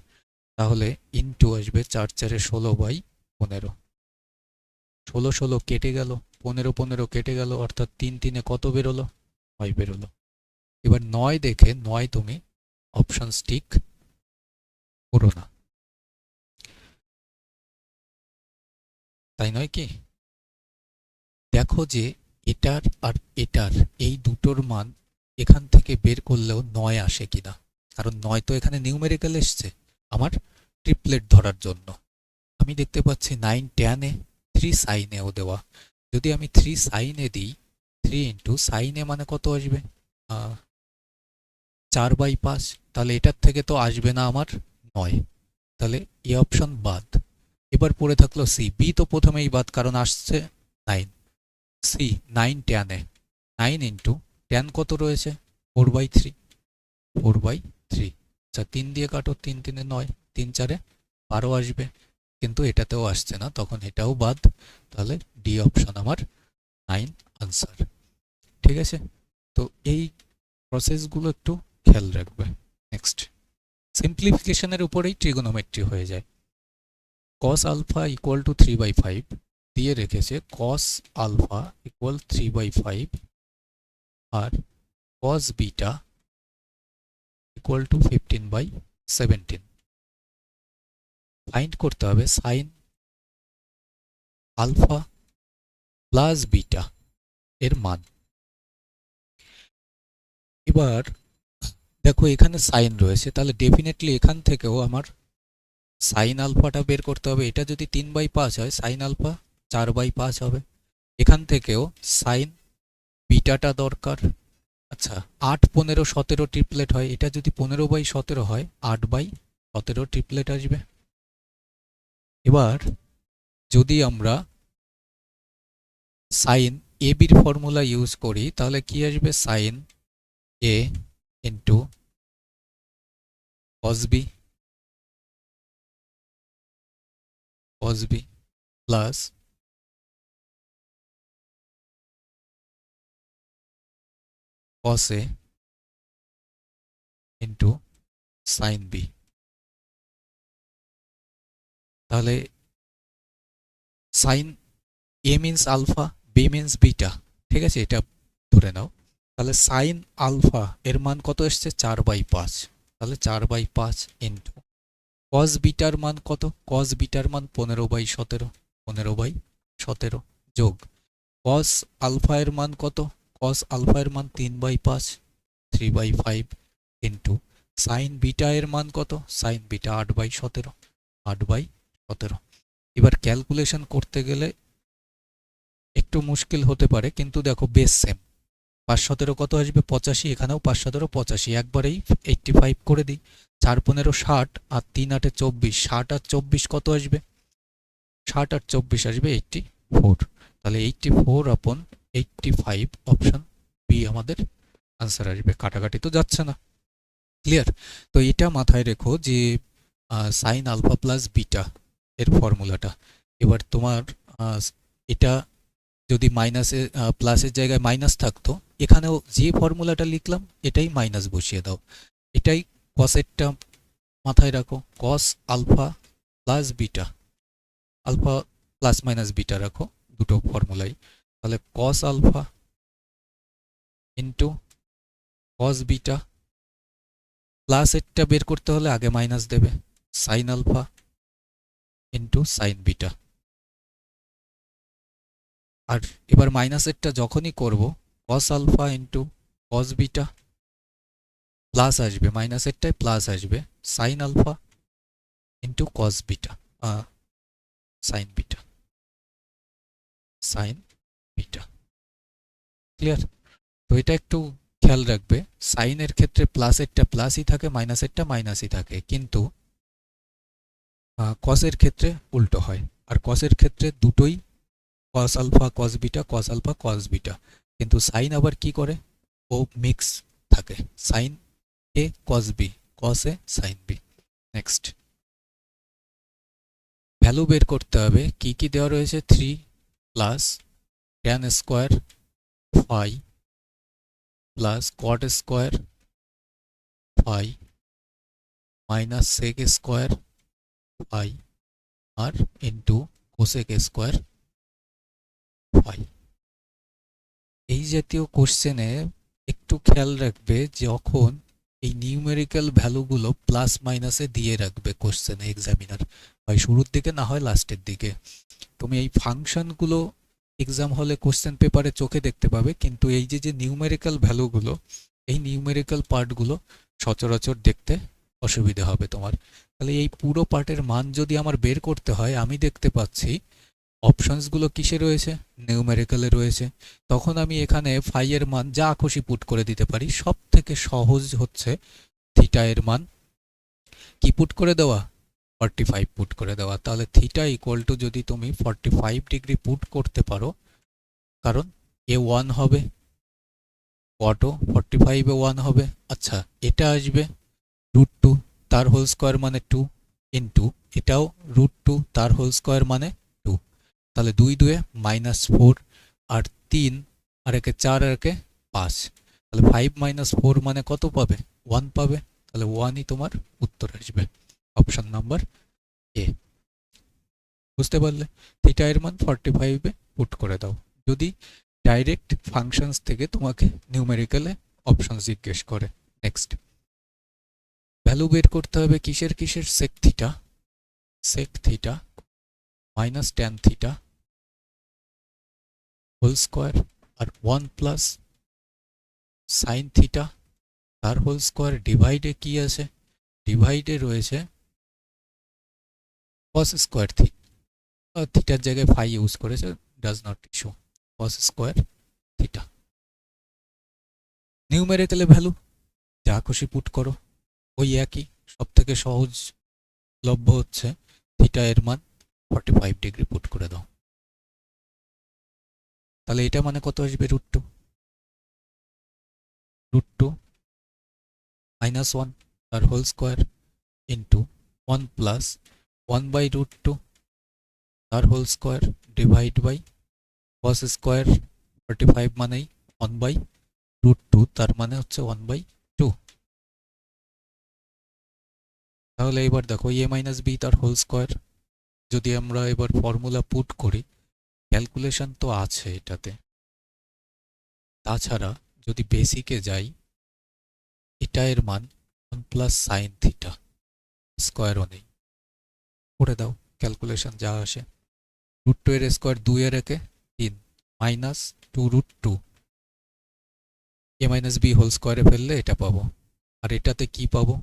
তাহলে ইন্টু আসবে 4 × 4 = 16/15। 16 16 কেটে গেল, 15 15 কেটে গেল, অর্থাৎ 3 3 কত বেরোলো? 9 বেরোলো। এবার 9 দেখে 9 তুমি অপশন টিক করো না, তাই নয় কি? দেখো যে এটার আর এটার এই দুটোর মান এখান থেকে বের করলেও 9 আসে কিনা, কারণ 9 তো এখানে নিউমেরিক্যাল এসছে আমার ট্রিপলেট ধরার জন্য। আমি দেখতে পাচ্ছি 9 tan এ, 3 sin এও দেওয়া। যদি আমি 3 sin এ দিই, 3 ইন্টু sin এ মানে কত আসবে? 4/5, তাহলে এটার থেকে তো আসবে না আমার 9, তাহলে এ অপশন বাদ। এবার পড়ে থাকলো সি। বি তো প্রথমেই বাদ, কারণ আসছে 9। সি 9 tan এ, 9 ইন্টু tan কত রয়েছে? 4/3, 4/3। আচ্ছা, 3 দিয়ে কাটো, 3 3 9, 3 4 12 আসবে, কিন্তু এটাতেও আসছে না, তখন এটাও বাদ। তাহলে ডি অপশন আমার 9 আনসার। ঠিক আছে, তো এই প্রসেসগুলো একটু খেয়াল রাখবে। নেক্সট, সিম্পলিফিকেশনের উপরেই ট্রিগোনোমেট্রি হয়ে যায়। cos আলফা ইকুয়াল টু 3/5 দিয়ে রেখেছে cos আলফা ইকুয়াল 3/5 আর cos beta equal to 15/17। Find করতে হবে সাইন আলফা প্লাস বিটা এর মান। এবার দেখো এখানে সাইন রয়েছে, তাহলে ডেফিনেটলি এখান থেকেও আমার সাইন আলফাটা বের করতে হবে। এটা যদি 3/5 হয়, সাইন আলফা 4/5 হবে। এখান থেকেও সাইন বিটাটা দরকার। আচ্ছা, 8 15 17 ট্রিপলেট হয়, এটা যদি 15/17 হয়, 8/17 ট্রিপলেট আসবে। এবার যদি আমরা সাইন এ বির ফর্মুলা ইউজ করি, তাহলে কি আসবে? Sign A into cos b plus cos a into sin b। তাহলে sin a means alpha, b means beta, ঠিক আছে, এটা ধরে নাও। তাহলে sin আলফা এর মান কত এসছে 4/5, তাহলে 4/5 ইন্টু cos বিটার মান কত, cos বিটার মান 15/17, 15/17 যোগ cos আলফা এর মান কত, cos আলফা এর মান 3/5, 3/5 ইন্টু sin বিটা এর মান কত, sin বিটা 8/17, 8/17। এবার ক্যালকুলেশন করতে গেলে একটু মুশকিল হতে পারে, কিন্তু দেখো বেস সেম। 5/17 কত আসবে 85, এখানেও 5/17 85, একবারেই 85 করে দিই। 4/15 60 আর 3/8 24, 60 আর 24 কত আসবে, 60 আর 24 আসবে 84। তাহলে 84/85 অপশন বি আমাদের আনসার আসবে, কাটাকাটি তো যাচ্ছে না। ক্লিয়ার? তো এটা মাথায় রেখো যে সাইন আলফা প্লাস বিটা এর ফর্মুলাটা। এবার তোমার এটা যদি মাইনাসে প্লাসের জায়গায় মাইনাস থাকতো, এখানেও যে ফর্মুলাটা লিখলাম এটাই মাইনাস বসিয়ে দাও। এটাই কসেরটা মাথায় রাখো, cos alpha plus beta, alpha plus minus beta রাখো দুটো ফর্মুলাই। তাহলে cos alpha into cos beta, প্লাসেরটা বের করতে হলে আগে মাইনাস দেবে, sine alpha into sine beta. আর এবার মাইনাসেরটা যখনই করব cos alpha into cos beta, plus আসবে, মাইনাসেরটায় প্লাস আসবে, sine alpha into cos beta, sine beta, sine beta. Clear? তো এটা একটু খেয়াল রাখবে, সাইনের ক্ষেত্রে প্লাসেরটা প্লাসই থাকে, মাইনাসেরটা মাইনাসই থাকে, কিন্তু কসের ক্ষেত্রে উল্টো হয়। আর কসের ক্ষেত্রে দুটোই cos alpha cos beta, cos alpha cos beta, কিন্তু সাইন আবার কি করে, ও মিক্স থাকে, sine A cos B, cos A sine B. Next, value বের করতে হবে, কি কি দেওয়া রয়েছে, 3 plus tan square phi plus cot square phi minus sec square phi আর ইন্টু কোসেক স্কোয়ার ফাই। এই জাতীয় কোশ্চেনে একটু খেয়াল রাখবে, যখন এই নিউমেরিক্যাল ভ্যালুগুলো প্লাস মাইনাসে দিয়ে রাখবে কোশ্চেনে এক্সামিনার, হয় শুরুর দিকে না হয় লাস্টের দিকে। তুমি এই ফাংশনগুলো এক্সাম হলে কোশ্চেন পেপারে চোখে দেখতে পাবে, কিন্তু এই যে নিউমেরিক্যাল ভ্যালুগুলো, এই নিউমেরিক্যাল পার্টগুলো সচরাচর দেখতে অসুবিধা হবে তোমার। তাহলে এই পুরো পার্টের মান যদি আমার বের করতে হয়, আমি দেখতে পাচ্ছি অপশনসগুলো কিসে রয়েছে, নিউমেরিক্যালে রয়েছে। তখন আমি এখানে ফাই এর মান যা খুশি পুট করে দিতে পারি। সব থেকে সহজ হচ্ছে থিটা এর মান কি পুট করে দেওয়া, 45 পুট করে দেওয়া। তাহলে থিটা ইকুয়াল টু যদি তুমি 45 ডিগ্রি পুট করতে পারো, কারণ এ 1 হবে, কটও 45 এ 1 হবে। আচ্ছা, এটা আসবে √2 তার হোল স্কোয়ার মানে 2 ইন্টু এটাও √2 তার হোল স্কোয়ার মানে 2। তাহলে 2 2 -4 আর 3 আর একে 4 আর একে 5, তাহলে 5 - 4 মানে কত পাবে, 1 পাবে। তাহলে 1ই তোমার উত্তর আসবে, অপশন নাম্বার এ। বুঝতে পারলে? থিটা এর মান 45 এ পুট করে দাও, যদি ডাইরেক্ট ফাংশনস থেকে তোমাকে নিউমেরিক্যালে অপশন জিজ্ঞেস করে। নেক্সট, ভ্যালু বের করতে হবে কিসের কিসের, sec theta minus tan theta whole square আর 1 প্লাস সাইন থিটা তার হোল স্কোয়ার, ডিভাইডে কি আছে, ডিভাইডে রয়েছে কস স্কোয়ার থিটার জায়গায় ফাই ইউজ করেছে, does not issue, cos square theta. নিউমেরিক্যালে ভ্যালু যা খুশি পুট করো, ওই একই। সব থেকে সহজ লভ্য হচ্ছে থিটা এর মান 45 ডিগ্রি পুট করে দাও। তাহলে এটা মানে কত আসবে, √2 -1 তার হোল স্কোয়ার ইন্টু 1 প্লাস 1/√2 তার whole square divide by cos square 45 মানেই 1/√2 তার মানে হচ্ছে 1/2। তাহলে এবার দেখো a মাইনাস বি তার হোল স্কোয়ার, যদি আমরা এবার ফর্মুলা পুট করি, ক্যালকুলেশন তো আছে এটাতে, তাছাড়া যদি বেসিকে যাই, এটা এর মান 1 প্লাস সাইন থিটা, স্কোয়ারও নেই, করে দাও ক্যালকুলেশন যা আসে। √2 এর স্কোয়ার 2 এর একে 3 minus 2√2 a minus B whole স্কোয়ারে ফেললে এটা পাবো। আর এটাতে কি পাবো,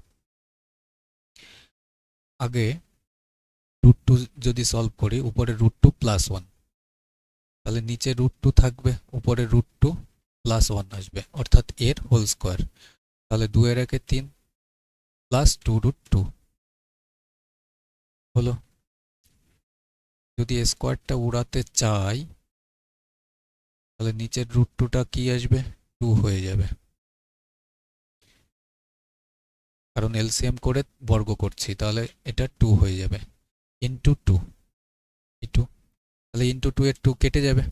আগে √2 যদি সলভ করি, উপরে √2 প্লাস 1, তাহলে নিচে √2 থাকবে, উপরে √2 প্লাস 1 আসবে, অর্থাৎ এর হোল স্কোয়ার। তাহলে 2 এর একে 3 প্লাস 2√2 হলো। যদি স্কোয়ারটা উড়াতে চাই, তাহলে নিচের √2টা কি আসবে, 2 হয়ে যাবে, কারণ এলসিএম করে বর্গ করছি, তাহলে এটা 2 হয়ে যাবে, ইন্টু 2 ইন্টু, তাহলে ইন্টু 2 এর 2 কেটে যাবে,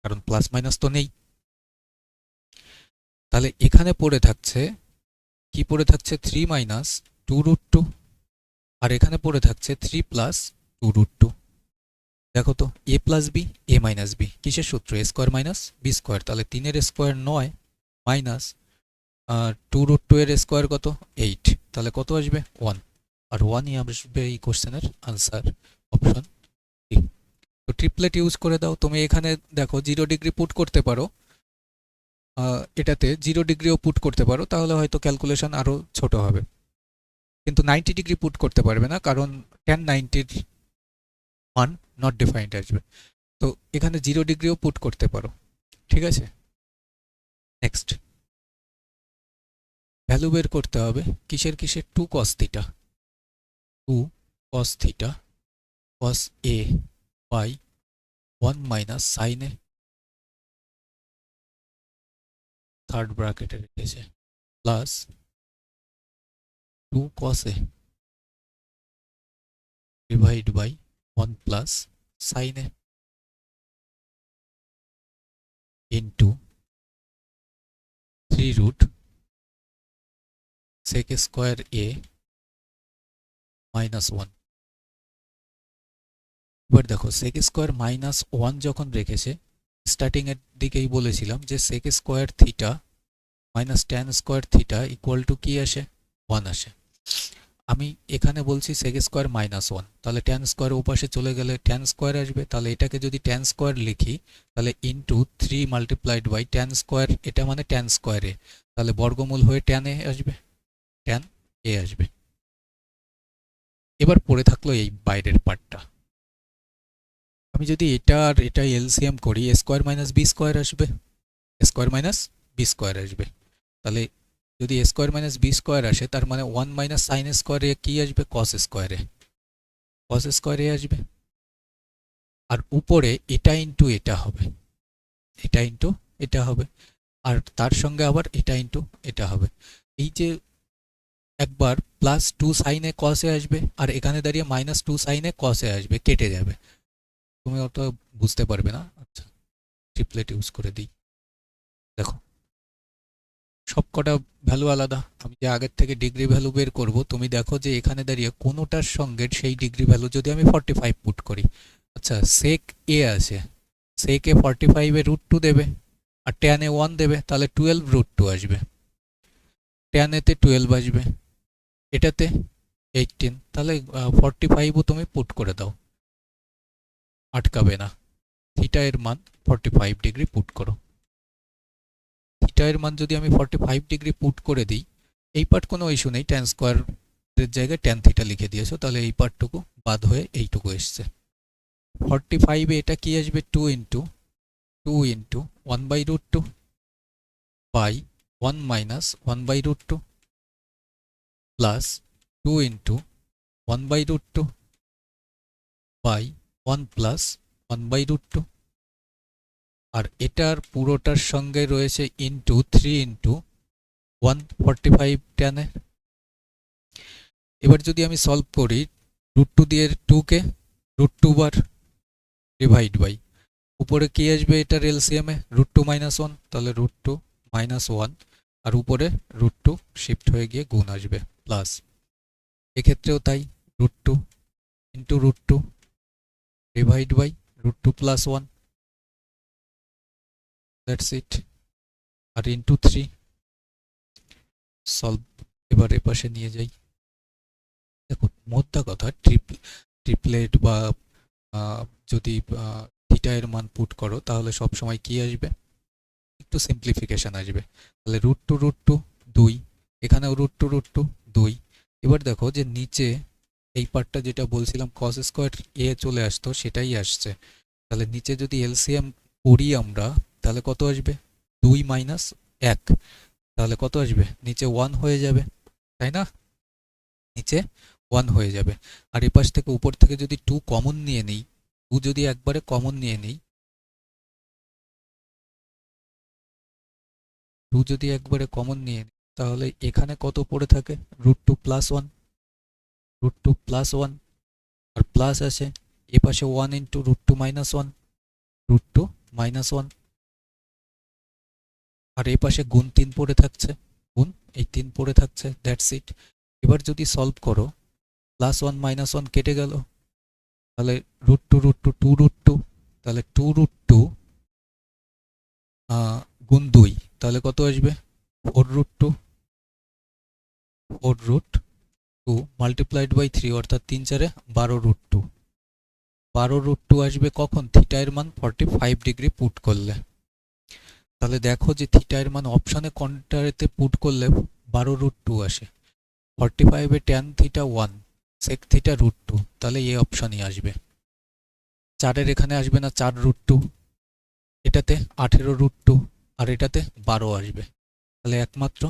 কারণ প্লাস মাইনাস তো নেই। তাহলে এখানে পড়ে থাকছে, কি পড়ে থাকছে, 3 মাইনাস 2√2, আর এখানে পড়ে থাকছে 3 প্লাস 2√2। দেখো তো, a plus B a minus B কিসের সূত্র, a square minus B square, তাহলে 3 এর স্কোয়ার 9 মাইনাস 2√2 এর স্কোয়ার কত, 8, তাহলে কত আসবে, 1, আর 1ই আসবে এই কোশ্চেনের আনসার, অপশন ডি। তো ট্রিপলেট ইউজ করে দাও তুমি, এখানে দেখো 0 ডিগ্রি পুট করতে পারো, এটাতে 0 ডিগ্রিও পুট করতে পারো, তাহলে হয়তো ক্যালকুলেশন আরও ছোট হবে, কিন্তু 90 ডিগ্রি পুট করতে পারবে না, কারণ tan 90-র মান নট ডিফাইন্ড আসবে। তো এখানে 0 ডিগ্রিও পুট করতে পারো, ঠিক আছে। নেক্সট, ভ্যালু বের করতে হবে কিসের কিসের, 2 cos theta, 2 cos theta cos a by 1 minus sine A, third ব্র্যাকেটে রেখেছে, plus 2 cos a divide by 1 plus sine A into 3 root sec square a minus 1। এবার দেখো sec স্কোয়ার মাইনাস 1 যখন রেখেছে, স্টার্টিং এর দিকেই বলেছিলাম যে sec square theta minus tan square theta equal to কি আসে, 1 আসে। আমি এখানে বলছি sec স্কোয়ার মাইনাস 1, তাহলে tan স্কোয়ার ওপাশে চলে গেলে tan স্কোয়ার আসবে, তাহলে এটাকে যদি tan স্কোয়ার লিখি, তাহলে into 3 multiplied by tan square, এটা মানে tan স্কোয়ার এ, তাহলে বর্গমূল হয়ে tan এ আসবে, tan এ আসবে। এবার পড়ে থাকলো এই বাইরের পার্টটা, আমি যদি এটা আর এটা এলসিএম করি, a square minus B square আসবে, স্কোয়ার মাইনাস বি স্কোয়ার আসবে, তাহলে যদি a square minus B square আসে, তার মানে 1 মাইনাস সাইন স্কোয়ারে কি আসবে, cos স্কোয়ারে, cos স্কোয়ারে আসবে, আর উপরে এটা ইন্টু এটা হবে, এটা ইন্টু এটা হবে, আর তার সঙ্গে আবার এটা ইন্টু এটা হবে। এই যে একবার প্লাস 2 সাইনে কসে আসবে, আর এখানে দাঁড়িয়ে মাইনাস 2 সাইনে কসে আসবে, কেটে যাবে, তুমি অত বুঝতে পারবে না। আচ্ছা, ট্রিপলেট ইউজ করে দিই, দেখো সব কটা ভ্যালু আলাদা, আমি যে আগের থেকে ডিগ্রি ভ্যালু বের করব, তুমি দেখো যে এখানে দাঁড়িয়ে কোনোটার সঙ্গে সেই ডিগ্রি ভ্যালু যদি আমি 45 পুট করি, আচ্ছা sec a আছে, sec a 45 এ √2 দেবে, আর tan এ 1 দেবে, তাহলে 12 √2 আসবে, tan এতে 12 আসবে, এটাতে 18, তাহলে 45ও তুমি পুট করে দাও, আটকাবে না। থিটা এর মান 45 ডিগ্রি পুট করো, থিটা এর মান যদি আমি 45 ডিগ্রি পুট করে দিই, এই পার্ট কোনো ইস্যু নেই, tan স্কোয়ারের জায়গায় tan থিটা লিখে দিয়েছো, তাহলে এই পার্টটুকু বাদ হয়ে এইটুকু এসছে। 45 এ এটা কি আসবে, 2 into 1/√2 by 1 minus 1/√2 plus 2 into 1/√2 by 1 plus 1/√2, আর এটার পুরোটার সঙ্গে রয়েছে ইন্টু 3 ইন্টু 145 tan এ। এবার যদি আমি সলভ করি √2 দিয়ে 2 কে √2 বার ডিভাইড বাই উপরে কি আসবে এটার এলসিএমে √2 - 1, তাহলে √2 - 1 আর উপরে √2 শিফট হয়ে গিয়ে গুণ আসবে প্লাস, এক্ষেত্রেও তাই √2 into √2 divide by √2 + 1, that's it, আর ইন্টু 3 সলভ। এবার এপাশে নিয়ে যাই। দেখুন মোদ্দা কথা ট্রিপলেট বা যদি থিটা এর মান পুট করো তাহলে সব সময় কি আসবে, একটু সিম্পলিফিকেশন আসবে। তাহলে √2 √2 2, এখানেও √2 √2 2। এবার দেখো যে নিচে এই পার্টটা যেটা বলছিলাম cos স্কয়ার এ চলে আসতো সেটাই আসছে। তাহলে নিচে যদি এলসিএম করি আমরা তাহলে কত আসবে, 2 - 1, তাহলে কত আসবে, নিচে 1 হয়ে যাবে, তাই না, নিচে 1 হয়ে যাবে। আর এপাশ থেকে উপর থেকে যদি 2 কমন নিয়ে নিই, 2 যদি একবারে কমন নিয়ে নিই, 2 যদি একবারে কমন নিয়ে নিই তাহলে এখানে কত পড়ে থাকে, √2 + 1, √2 + 1 আর প্লাস আছে এপাশে 1 ইন্টু √2 - 1, √2 - 1 আর এপাশে গুণ 3 পড়ে থাকছে, গুণ এই 3 পড়ে থাকছে, দ্যাটস ইট। এবার যদি সলভ করো +1 - 1 কেটে গেল, তাহলে √2 √2 2 √2, তাহলে 2 √2 গুণ 2 তাহলে কত আসবে, 4 √2, 4 √2 মাল্টিপ্লাইড বাই 3 অর্থাৎ 3 4 12 √2, 12 √2 আসবে কখন, থিটা এর মান 45 ডিগ্রি পুট করলে। তাহলে দেখো যে থিটা এর মান অপশনে কোনটাতে পুট করলে 12 √2 আসে, 45 এ tan থিটা 1 sec থিটা √2, তাহলে এই অপশনই আসবে। 4 এর এখানে আসবে না, 4 √2, এটাতে 18 √2 আর এটাতে 12 আসবে, তাহলে একমাত্র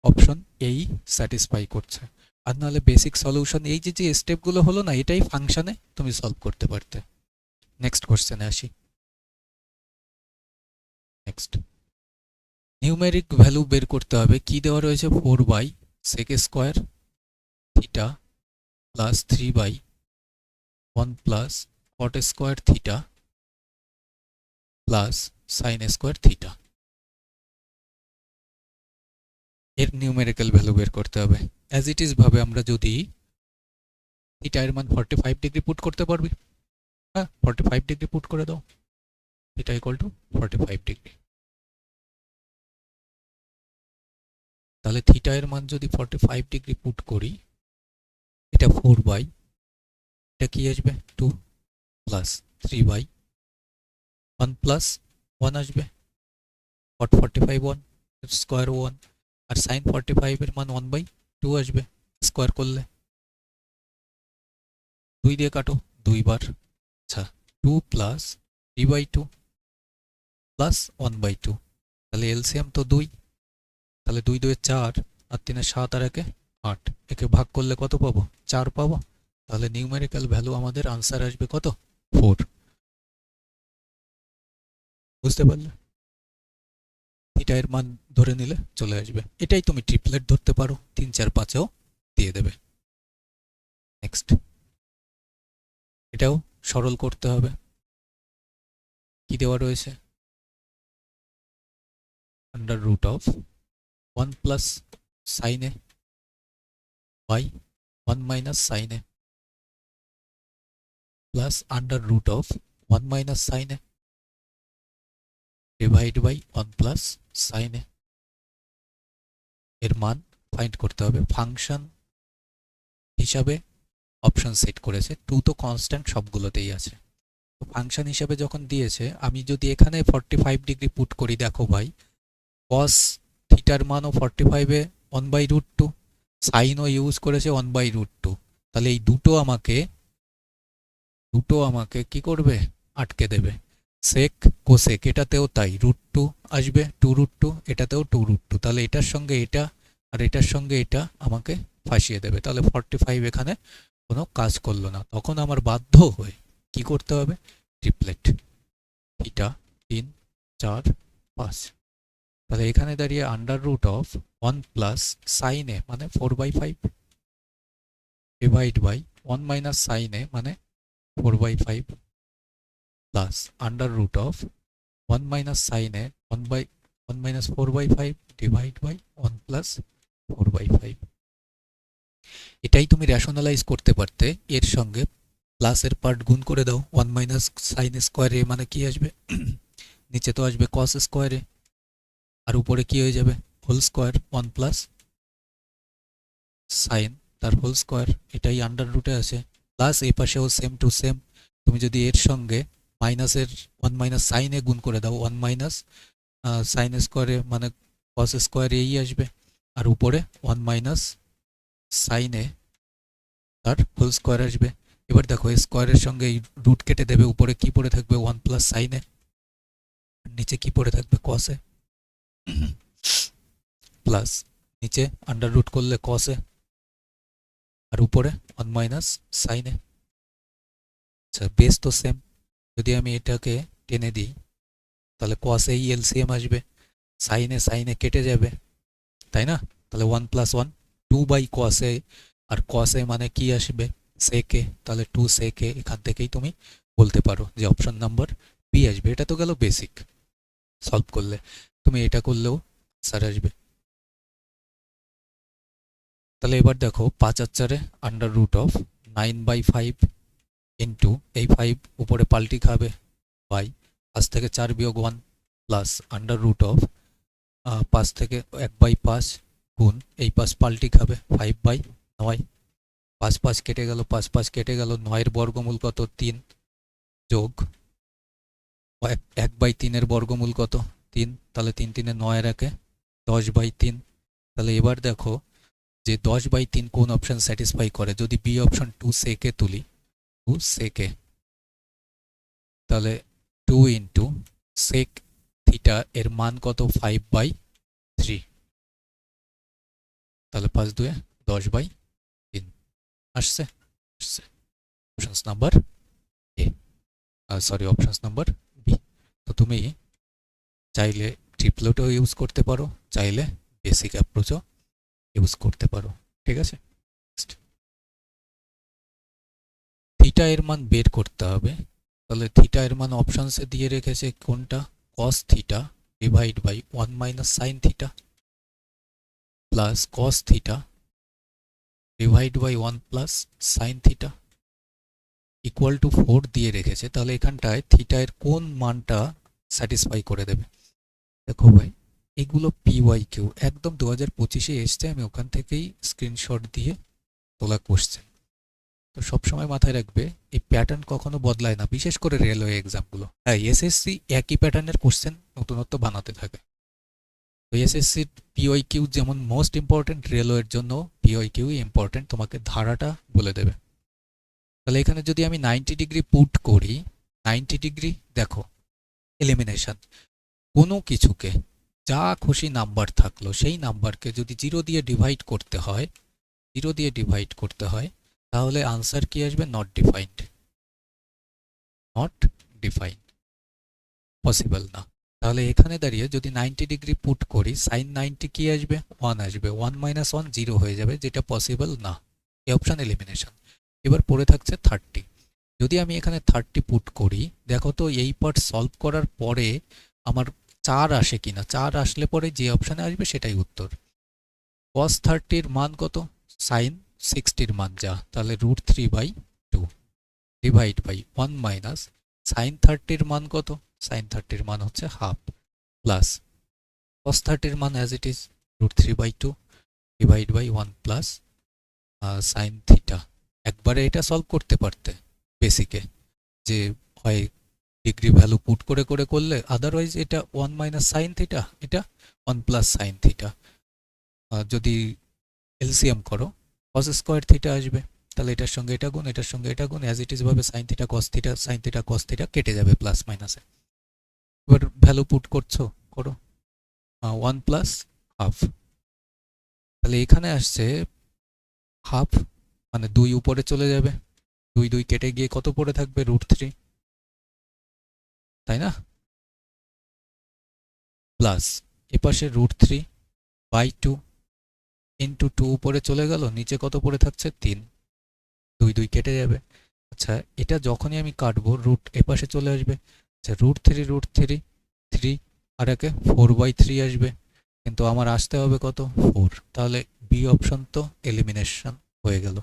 অপশন এই স্যাটিসফাই করছে। আর নাহলে বেসিক সলিউশন এই যে স্টেপগুলো হলো না, এটাই ফাংশনে তুমি সলভ করতে পারতে। নেক্সট কোশ্চেনে আসি। নেক্সট নিউমেরিক ভ্যালু বের করতে হবে, কি দেওয়া রয়েছে, 4/sec² theta plus 3/1 plus cot² theta plus sin² theta, এর নিউমেরিক্যাল ভ্যালু বের করতে হবে। অ্যাজ ইট ইজ ভাবে আমরা যদি থিটা এর মান 45 ডিগ্রি পুট করতে পারবি, হ্যাঁ 45 ডিগ্রি পুট করে দাও, থিটা ইকুয়াল টু 45 ডিগ্রি। তাহলে থিটা এর মান যদি 45 ডিগ্রি পুট করি, এটা 4 এটা কি আসবে 2 প্লাস 3/1 প্লাস 1 আসবে, cot 45 1 স্কয়ার 1 আর sin 45 এর মান 1/2 আসবে স্কয়ার করলে, 2 দিয়ে কাটো 2 বার, আচ্ছা 2 প্লাস 3/2 প্লাস 1/2, তাহলে এলসিএম তো 2, তাহলে 2 2 4 আর 3 7 আর 1 8, একে ভাগ করলে কত পাবো, 4 পাবো। তাহলে নিউমেরিক্যাল ভ্যালু আমাদের আনসার আসবে কত, 4। বুঝতে পারলে, থিটা এর মান ধরে নিলে চলে আসবে। এটাই তুমি ট্রিপলেট ধরতে পারো, 3 4 5এও দিয়ে দেবে। নেক্সট এটাও সরল করতে হবে, কি দেওয়া রয়েছে, under root of 1 plus sin a by 1 minus sin a plus under root of 1 minus sin a divide by 1 plus sin a, এর মান ফাইন্ড করতে হবে। ফাংশন হিসাবে অপশন সেট করেছে, 2 তো কনস্ট্যান্ট সবগুলোতেই আছে, তো ফাংশন হিসাবে যখন দিয়েছে আমি যদি এখানে 45 ডিগ্রি পুট করি, দেখো ভাই cos থিটার মানও 45 এ 1/√2, সাইনও ইউজ করেছে 1/√2, তাহলে এই দুটো আমাকে কি করবে, আটকে দেবে। সেক কোসেক এটাতেও তাই, √2 আসবে 2√2, এটাতেও 2√2, তাহলে এটার সঙ্গে এটা আর এটার সঙ্গে এটা আমাকে ফাঁসিয়ে দেবে, তাহলে 45 এখানে কোনো কাজ করলো না। তখন আমার বাধ্য হয়ে কি করতে হবে, ট্রিপলেট থিটা 3 4 5, তাহলে এখানে দাঁড়িয়ে under root of 1 plus sin a মানে 4/5 divide by 1 minus sine A মানে 4/5 plus under root of 1 minus sine A 1 minus 4/5 divide by 1 plus 4/5। এটাই তুমি রেশনালাইজ করতে পারতে এর সঙ্গে প্লাসের পার্ট গুণ করে দাও। 1 মাইনাস সাইন স্কোয়ার এ মানে কি আসবে নিচে তো আসবে কস স্কোয়ার এ, আর উপরে কি হয়ে যাবে হোল স্কোয়ার 1 প্লাস সাইন তার হোল স্কোয়ার, এটাই আন্ডার রুটে আছে। প্লাস এই পাশেও সেম টু সেম, তুমি যদি এর সঙ্গে মাইনাসের 1 মাইনাস সাইন এ গুণ করে দাও 1 মাইনাস সাইন স্কোয়ারে মানে কস স্কোয়ার এই আসবে, আর উপরে 1 মাইনাস সাইন এ তার হোল স্কোয়ার আসবে। এবার দেখো স্কোয়ারের সঙ্গে এই রুট কেটে দেবে, উপরে কি পড়ে থাকবে 1 প্লাস সাইন এ, নিচে কি পড়ে থাকবে কস এ প্লাস নিচে আন্ডার রুট করলে কস এ আর উপরে 1 মাইনাস সাইন এ। আচ্ছা বেস তো সেম, যদি আমি এটাকে টেনে দিই তাহলে কস এই এলসিএম আসবে, সাইন এ কেটে যাবে তাই না, তাহলে 1 প্লাস 1 2 বাই কস এ, আর কস এ মানে কি আসবে সেক এ, তাহলে 2 সেক এ। এখান থেকেই তুমি বলতে পারো যে অপশন নাম্বার বি আসবে। এটা তো গেল বেসিক, সলভ করলে তুমি এটা করলেও আনসার আসবে। তাহলে এবার দেখো 5 আর 4 আন্ডার রুট অফ 9/5 ইন্টু এই 5 উপরে পাল্টি খাবে বাই 5 থেকে 4 বিয়োগ 1 প্লাস আন্ডার রুট অফ 5 থেকে 1/5 গুণ এই 5 পাল্টি খাবে 5/9, 5 5 কেটে গেল, 5 5 কেটে গেল, 9 এর বর্গমূল কত 3 যোগ 1/3 এর বর্গমূল কত 3, তাহলে 3 3 9 এর একে 10/3। তাহলে এবার দেখো যে 10/3 কোন অপশন স্যাটিসফাই করে, যদি বি অপশন 2 সেকে তুলি 2 সেকে, তাহলে 2 ইন্টু সেক থিটা এর মান কত 5/3, তাহলে 5 2 10/3 আসছে। Options number A, sorry options number B. তো তুমি চাইলে ট্রিপলেটও ইউজ করতে পারো, চাইলে বেসিক অ্যাপ্রোচও ইউজ করতে পারো, ঠিক আছে। থিটা এর মান বের করতে হবে, তাহলে থিটা এর মান অপশনসে দিয়ে রেখেছে কোনটা cos theta divide by 1 minus sine theta plus cos theta divide by 1 plus sine theta equal to 4 দিয়ে রেখেছে। তাহলে এখানটায় থিটা এর কোন মানটা স্যাটিসফাই করে দেবে, দেখো ভাই এগুলো PYQ একদম 2025-এ এসছে, আমি ওখান থেকেই স্ক্রিনশট দিয়ে তোলা কোশ্চেন। তো সবসময় মাথায় রাখবে এই প্যাটার্ন কখনো বদলায় না, বিশেষ করে রেলওয়ে এক্সামগুলো। হ্যাঁ এসএসসি একই প্যাটার্নের কোশ্চেন নতুনত্ব বানাতে থাকে। তো এসএসসির PYQ যেমন মোস্ট ইম্পর্টেন্ট, রেলওয়ের জন্য PYQ ইম্পর্টেন্ট, তোমাকে ধারাটা বলে দেবে। তাহলে এখানে যদি আমি 90 ডিগ্রি পুট করি, 90 ডিগ্রি দেখো এলিমিনেশন, কোনো কিছুকে যা খুশি নাম্বার থাকলো সেই নাম্বারকে যদি 0 দিয়ে ডিভাইড করতে হয়, 0 দিয়ে ডিভাইড করতে হয়, তাহলে আনসার কি আসবে not defined, not defined, possible না। তাহলে এখানে দাঁড়িয়ে যদি 90 ডিগ্রি পুট করি সাইন 90 কি আসবে 1 আসবে, 1 মাইনাস 1 0 হয়ে যাবে, যেটা পসিবল না, এই অপশন এলিমিনেশন। এবার পড়ে থাকছে 30, যদি আমি এখানে 30 পুট করি, দেখো তো এই পার্ট সলভ করার পরে আমার 4 আসে কিনা, 4 আসলে পরে যে অপশানে আসবে সেটাই উত্তর। cos 30 মান কত সাইন 60 মান যা, তাহলে √3/2 ডিভাইড বাই 1 মাইনাস সাইন 30 মান কত, সাইন 30 মান হচ্ছে হাফ প্লাস cos 30 মান as it is √3/2 divide by 1 plus sine theta. একবারে এটা সলভ করতে পারতে বেসিকে, যে হয় ডিগ্রি ভ্যালু পুট করে করে করলে, আদারওয়াইজ এটা 1 মাইনাস সাইন থিটা, এটা 1 প্লাস সাইন থিটা, যদি এলসিএম করো cos স্কোয়ার থিটা আসবে, তাহলে এটার সঙ্গে এটা গুণ, এটার সঙ্গে এটা গুণ, অ্যাজ ইট ইজ ভাবে sine theta cos theta sine theta cos theta কেটে যাবে প্লাস মাইনাসে। এবার ভ্যালু পুট করছো করো 1 প্লাস হাফ, তাহলে এখানে আসছে হাফ মানে 2 উপরে চলে যাবে, 2 2 কেটে গিয়ে কত পড়ে থাকবে √3, তাই না, প্লাস এপাশে √3/2 ইন্টু 2 উপরে চলে গেল, নিচে কত পড়ে থাকছে 3, দুই দুই কেটে যাবে। আচ্ছা, এটা যখনই আমি কাটবো রুট এপাশে চলে আসবে। আচ্ছা, √3 3 আর একে 4/3 আসবে, কিন্তু আমার আসতে হবে কত 4। তাহলে বি অপশন তো এলিমিনেশন হয়ে গেল,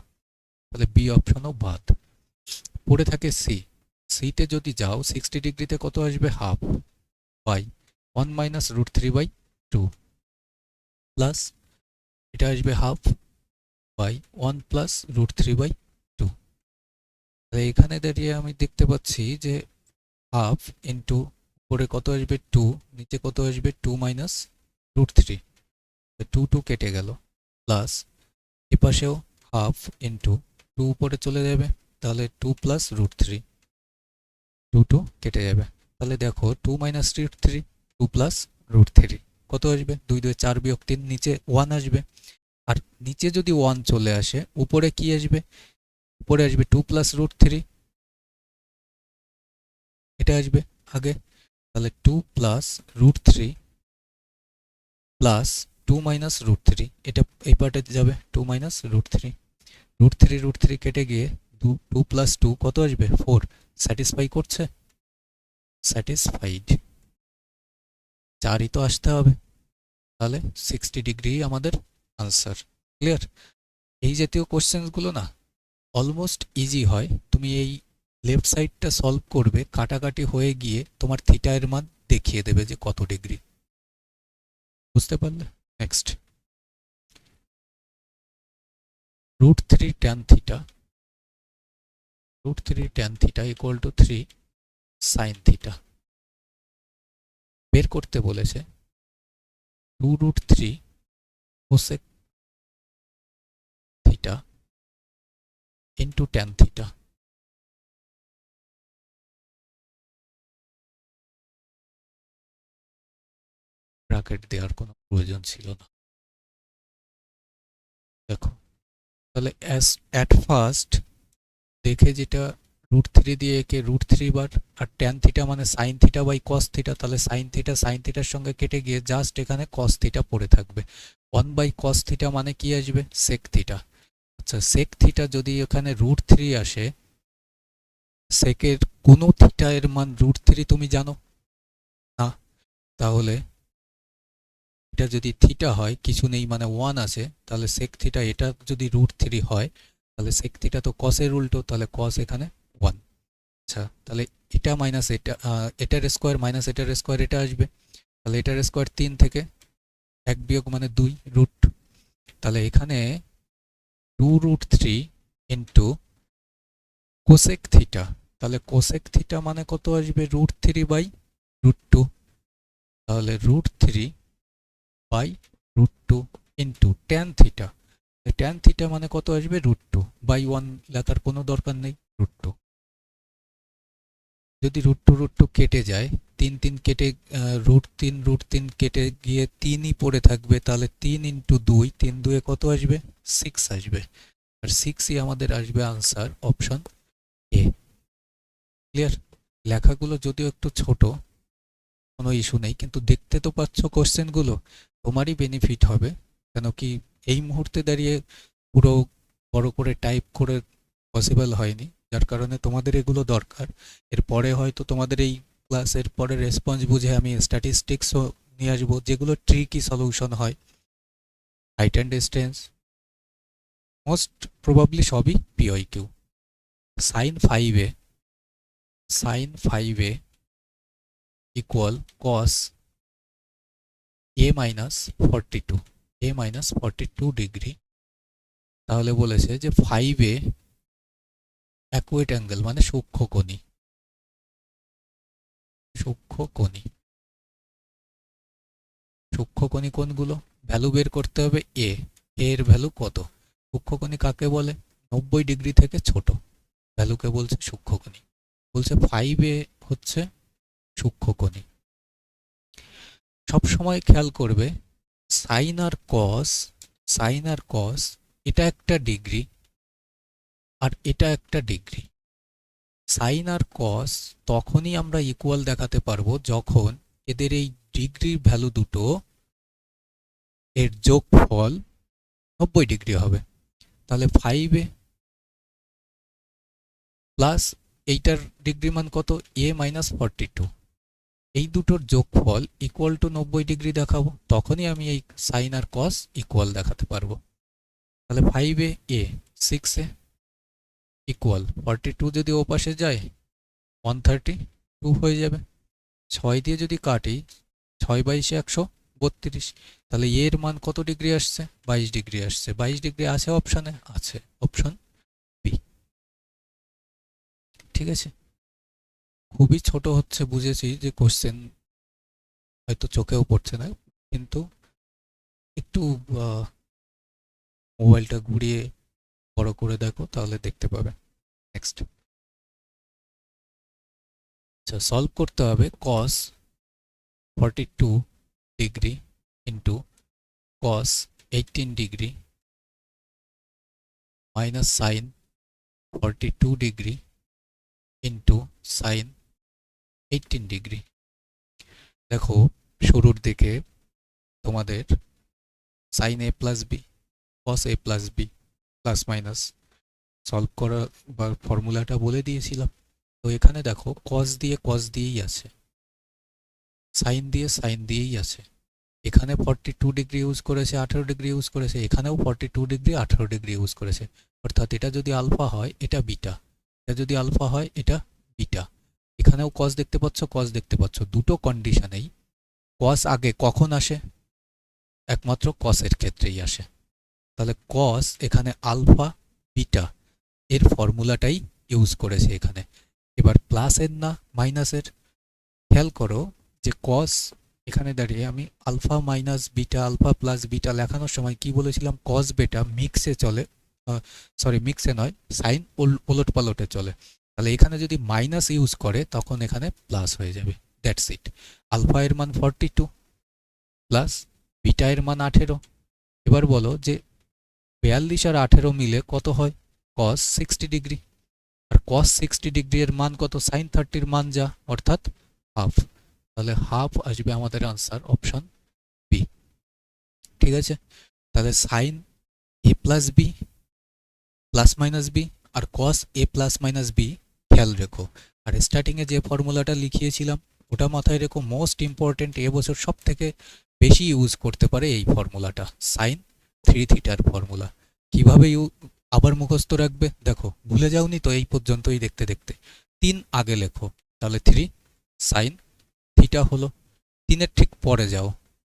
তাহলে বি অপশনও বাদ। পড়ে থাকে সি। সিতে যদি যাও 60 ডিগ্রিতে কত আসবে হাফ বাই 1 মাইনাস √3/2 প্লাস এটা আসবে হাফ বাই 1 প্লাস √3/2। তাহলে এখানে দাঁড়িয়ে আমি দেখতে পাচ্ছি যে হাফ ইন্টু উপরে কত আসবে 2, নিচে কত আসবে 2 মাইনাস √3, 2 কেটে গেল, প্লাস এপাশেও হাফ ইন্টু 2 উপরে চলে যাবে, তাহলে 2 প্লাস √3, 2 কেটে যাবে। তাহলে দেখো 2 মাইনাস √3, 2 প্লাস √3 কত আসবে 2 2 4 বিয়োগ 3, নিচে 1 আসবে। আর নিচে যদি 1 চলে আসে উপরে কি আসবে, উপরে আসবে 2 প্লাস √3, এটা আসবে আগে। তাহলে 2 প্লাস √3 প্লাস 2 মাইনাস √3, এটা এই পার্টে যাবে 2 মাইনাস √3, √3 কেটে গিয়ে 2 প্লাস 2 কত আসবে 4। স্যাটিসফাই করছে, স্যাটিসফাইড, 4ই তো আসতে হবে। তাহলে 60 ডিগ্রি আমাদের আনসার। ক্লিয়ার? এই জাতীয় কোশ্চেন্সগুলো না অলমোস্ট ইজি হয়। তুমি এই লেফট সাইডটা সলভ করবে, কাটাকাটি হয়ে গিয়ে তোমার থিটা এর মান দেখিয়ে দেবে যে কত ডিগ্রি। বুঝতে পারলে? Next, √3 tan theta, √3 tan theta equal two 3 sin theta. বের করতে বলেছে 2√3 cosec theta into tan theta. Bracket দেওয়ার কোনো প্রয়োজন ছিল না। দেখো, তাহলে অ্যাট ফার্স্ট দেখে যেটা √3 দিয়ে একে √3 বার, আর tan থিটা মানে sin theta by cos theta, তাহলে sin থিটার সঙ্গে কেটে গিয়ে জাস্ট এখানে cos থিটা পড়ে থাকবে। 1 বাই cos থিটা মানে কি আসবে sec থিটা। আচ্ছা, sec থিটা যদি এখানে √3 আসে, সেকের কোন থিটা এর মান √3 তুমি জানো না? তাহলে এটা যদি থিটা হয়, কিছু নেই মানে 1 আছে, তাহলে sec থিটা এটা যদি √3 হয়, তাহলে sec থিটা তো cos এর উল্টো, তাহলে cos এখানে 1। আচ্ছা, তাহলে এটা মাইনাস এটা, এটার স্কোয়ার মাইনাস এটার স্কোয়ার, এটা আসবে। তাহলে এটার স্কোয়ার 3 থেকে 1 বিয়োগ মানে 2 রুট, তাহলে এখানে 2√3 ইন্টু কোসেক থিটা, তাহলে কোসেক থিটা মানে কত আসবে √3/√2, তাহলে √3/√2 into tan theta, tan theta মানে কত আসবে √2/1, লেখার কোনো দরকার নেই, √2। যদি √2 কেটে যায়, 3 কেটে √3 কেটে গিয়ে 3ই পড়ে থাকবে, তাহলে 3 ইন্টু 2, 3 2 কত আসবে 6 আসবে, আর 6ই আমাদের আসবে আনসার অপশন এ। ক্লিয়ার? লেখাগুলো যদিও একটু ছোট, কোনো ইস্যু নেই, কিন্তু দেখতে তো পাচ্ছ কোশ্চেনগুলো, তোমারই বেনিফিট হবে। কেন কি এই মুহূর্তে দাঁড়িয়ে পুরো বড় করে টাইপ করে পসিবল হয়নি, যার কারণে তোমাদের এগুলো দরকার। এরপরে হয়তো তোমাদের এই ক্লাসের পরে রেসপন্স বুঝে আমি স্ট্যাটিস্টিক্সও নিয়ে আসবো, যেগুলো ট্রিকি সলিউশন হয়। Height and distance most probably সবই পিওইকিউ। sin 5a equal cos a-42 degree. তাহলে বলেছে যে 5a অ্যাকুয়েট অ্যাঙ্গেল মানে সূক্ষ্মকোণী, সূক্ষ্মকোণী, সূক্ষ্মকোণী কোণগুলো ভ্যালু বের করতে হবে। এর ভ্যালু কত? সূক্ষ্মকোণী কাকে বলে? 90 ডিগ্রি থেকে ছোট ভ্যালুকে বলছে সূক্ষ্মকোণী। বলছে 5a হচ্ছে সূক্ষ্মকোণী। সবসময় খেয়াল করবে সাইন আর কস এটা একটা ডিগ্রি আর এটা একটা ডিগ্রি। সাইন আর কস তখনই আমরা ইকুয়াল দেখাতে পারবো যখন এদের এই ডিগ্রির ভ্যালু দুটো এর যোগফল 90 ডিগ্রি হবে। তাহলে 5a প্লাস এইটার ডিগ্রি মান কত, a মাইনাস 42, এই দুটোর যোগফল ইকুয়াল টু 90 ডিগ্রি দেখাবো, তখনই আমি এই সাইন আর কস ইকুয়াল দেখাতে পারবো। তাহলে 5a a 6a ইকুয়াল 42 যদি ও পাশে যায় 132 হয়ে যাবে। 6 দিয়ে যদি কাটি 6 22 132, তাহলে এর মান কত ডিগ্রি আসছে, 22 ডিগ্রি আসছে। 22 ডিগ্রি আছে অপশানে, আছে অপশন বি। ঠিক আছে, খুবই ছোট হচ্ছে বুঝেছি যে কোশ্চেন হয়তো চোখেও পড়ছে না, কিন্তু একটু মোবাইলটা ঘুরিয়ে বড় করে দেখো তাহলে দেখতে পাবে। নেক্সট, আচ্ছা সলভ করতে হবে cos 42 degree into cos 18 degree minus sine 42 degree into sine 18 degree. দেখো শুরুর দিকে তোমাদের sine a plus B cos a plus B plus minus solve করা বা ফর্মুলাটা বলে দিয়েছিলাম। তো এখানে দেখো cos দিয়ে cos দিয়েই আছে, সাইন দিয়ে সাইন দিয়েই আছে। এখানে 42 ডিগ্রি ইউজ করেছে, 18 ডিগ্রি ইউজ করেছে, এখানেও 42 ডিগ্রি 18 ডিগ্রি ইউজ করেছে। অর্থাৎ এটা যদি আলফা হয় এটা বিটা, এটা যদি আলফা হয় এটা বিটা। এখানেও cos দেখতে পাচ্ছ, cos দেখতে পাচ্ছ, দুটো কন্ডিশনেই cos আগে কখন আসে, একমাত্র cos এর ক্ষেত্রেই আসে। তাহলে cos এখানে আলফা বিটা এর ফর্মুলাটাই ইউজ করেছে এখানে। এবার প্লাসের না মাইনাসের, খেয়াল করো যে cos এখানে দাঁড়িয়ে আমি alpha minus beta alpha plus beta লেখানোর সময় কি বলেছিলাম, cos বেটা মিক্সে চলে, সরি মিক্সে নয়, সাইন ওলট পালটে চলে। তাহলে এখানে যদি মাইনাস ইউজ করে তখন এখানে প্লাস হয়ে যাবে, দ্যাটস ইট। আলফা এর মান 42 প্লাস বিটা এর মান 18। এবার বলো যে 42 আর 18 মিলে কত হয়, cos 60 ডিগ্রি। আর cos 60 ডিগ্রি এর মান কত, sin 30 এর মান যা, অর্থাৎ হাফ। তাহলে হাফ আসবে আমাদের আনসার অপশন বি। ঠিক আছে, তাহলে sine A plus B plus minus B আর cos A plus minus B খেয়াল রেখো। আর স্টার্টিংয়ে যে ফর্মুলাটা লিখিয়েছিলাম ওটা মাথায় রেখো, মোস্ট ইম্পর্টেন্ট, এবছর সব থেকে বেশি ইউজ করতে পারে এই ফর্মুলাটা, সাইন 3 থিটার ফর্মুলা। কিভাবে আবার মুখস্থ রাখবে দেখো, ভুলে যাওনি তো এই পর্যন্তই দেখতে দেখতে। 3 আগে লেখো, তাহলে 3 সাইন থিটা হলো। 3-এর ঠিক পরে যাও,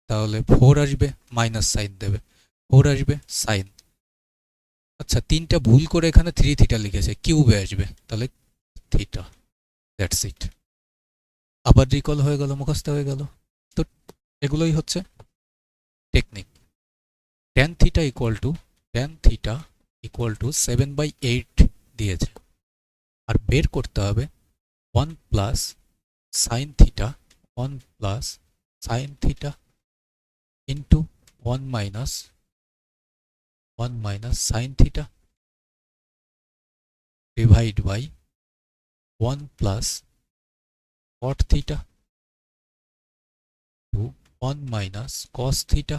তাহলে 4 আসবে, মাইনাস সাইন দেবে, 4 আসবে সাইন। আচ্ছা 3টা ভুল করে এখানে 3 থিটা লিখেছে, কিউবে আসবে, তাহলে থিটা, দ্যাটস ইট। আবার রিকল হয়ে গেল, মুখস্থ হয়ে গেল। তো এগুলোই হচ্ছে technique. tan theta equal to 7/8 দিয়েছে, আর বের করতে হবে 1 plus sine theta 1 plus sine theta into 1 minus sine theta divide by 1 plus cot theta to 1 minus cos theta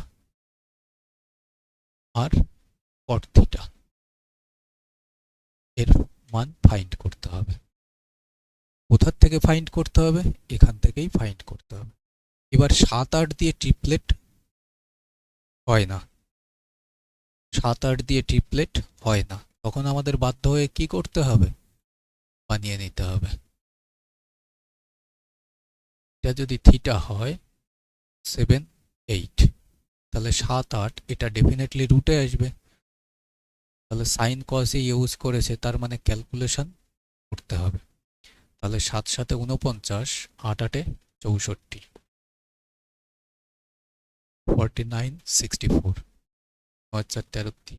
আর cot থিটা এর মান ফাইন্ড করতে হবে। কোথার থেকে ফাইন্ড করতে হবে, এখান থেকেই ফাইন্ড করতে হবে। এবার 7-8 দিয়ে ট্রিপলেট হয় না, 7-8 দিয়ে ট্রিপলেট হয় না, তখন আমাদের বাধ্য হয়ে কি করতে হবে, বানিয়ে নিতে হবে। এটা যদি থিটা হয় 7 8, তাহলে 7 8 এটা ডেফিনেটলি রুটে আসবে। তাহলে সাইন কস ইউজ করেছে, তার মানে ক্যালকুলেশন করতে হবে। তাহলে 7 7 49, 8 8 64, 49 64, 9 4 13,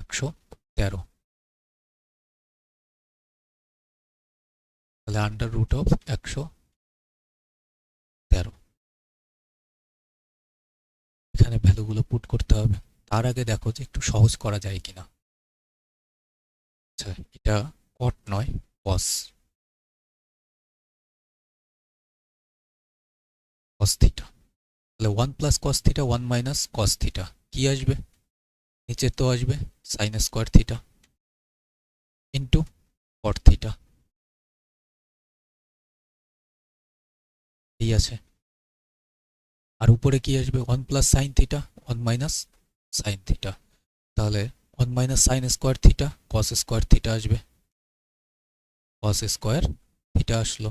113। তাহলে আন্ডার রুট অফ 113, এখানে ভ্যালুগুলো পুট করতে হবে। তার আগে দেখো যে একটু সহজ করা যায় কিনা। আচ্ছা এটা কট নয়, কস, কস থিটা। তাহলে 1 plus cos theta 1 minus cos theta কি আসবে, নিচে তো আসবে sign square theta. Into cot theta, এই আছে। আর উপরে কি আসবে? 1 plus sine theta, 1 minus sine theta. তাহলে 1 মাইনাস সাইন স্কোয়ার থিটা, কস স্কোয়ার থিটা আসবে, কস স্কোয়ার থিটা আসলো।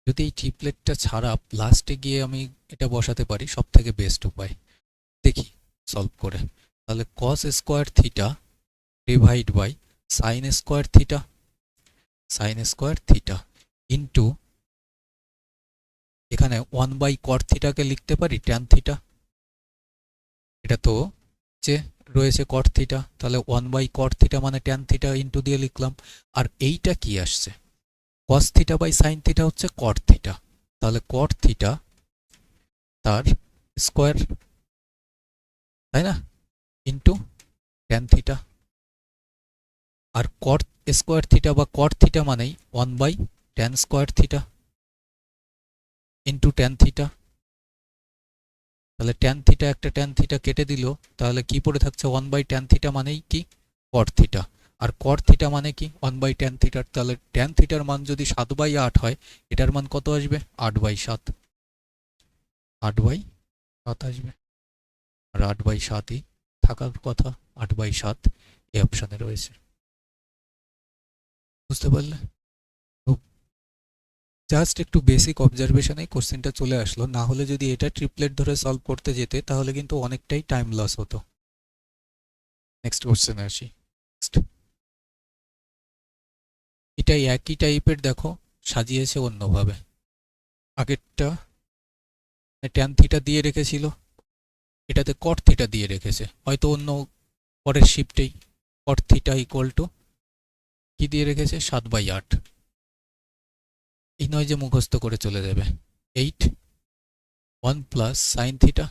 যদি এই ট্রিপলেটটা ছাড়া লাস্টে গিয়ে আমি এটা বসাতে পারি, সব থেকে বেস্ট উপায়। দেখি সলভ করে। তাহলে cos square theta divide by sine square theta, sine square theta into এখানে 1 বাই কট থিটাকে লিখতে পারি ট্যান থিটা। এটা তো যে রয়েছে কট থিটা, তাহলে 1 বাই কট থিটা মানে ট্যান থিটা ইন্টু দিয়ে লিখলাম। আর এইটা কি আসছে? Cos theta by sine theta হচ্ছে কট থিটা, তাহলে কট থিটা তার স্কোয়ার, তাই না, ইন্টু ট্যান থিটা। আর কট স্কোয়ার থিটা বা কট থিটা মানেই 1 by tan square theta into tan theta. তাহলে ট্যান থিটা একটা ট্যান থিটা কেটে দিল, তাহলে কি পড়ে থাকছে? 1 বাই ট্যান থিটা মানেই কি? কট থিটা। আর কট থিটা মানে কি? 1 বাই ট্যান থিটার। তাহলে ট্যান থিটার মান যদি 7/8 হয়, এটার মান কত আসবে? 8/7, 8/7 আসবে। আর 8/7ই থাকার কথা, 8/7 এই অপশানে রয়েছে। বুঝতে পারলে? জাস্ট একটু বেসিক অবজারভেশনেই কোশ্চেনটা চলে আসলো, না হলে যদি এটা ট্রিপলেট ধরে সলভ করতে যেতে তাহলে কিন্তু অনেকটাই টাইম লস হতো। নেক্সট কোশ্চেনে আসি। নেক্সট, এটাই একই টাইপের, দেখো সাজিয়েছে অন্যভাবে। আগেরটা ট্যান থিটা দিয়ে রেখেছিল, এটাতে কট থিটা দিয়ে রেখেছে, হয়তো অন্য পরের শিফটেই কট থিটা ইকুয়াল টু কি দিয়ে রেখেছে? 7/8। এই নয় যে মুখস্থ করে চলে যাবে। 8 1 প্লাস সাইন থিটা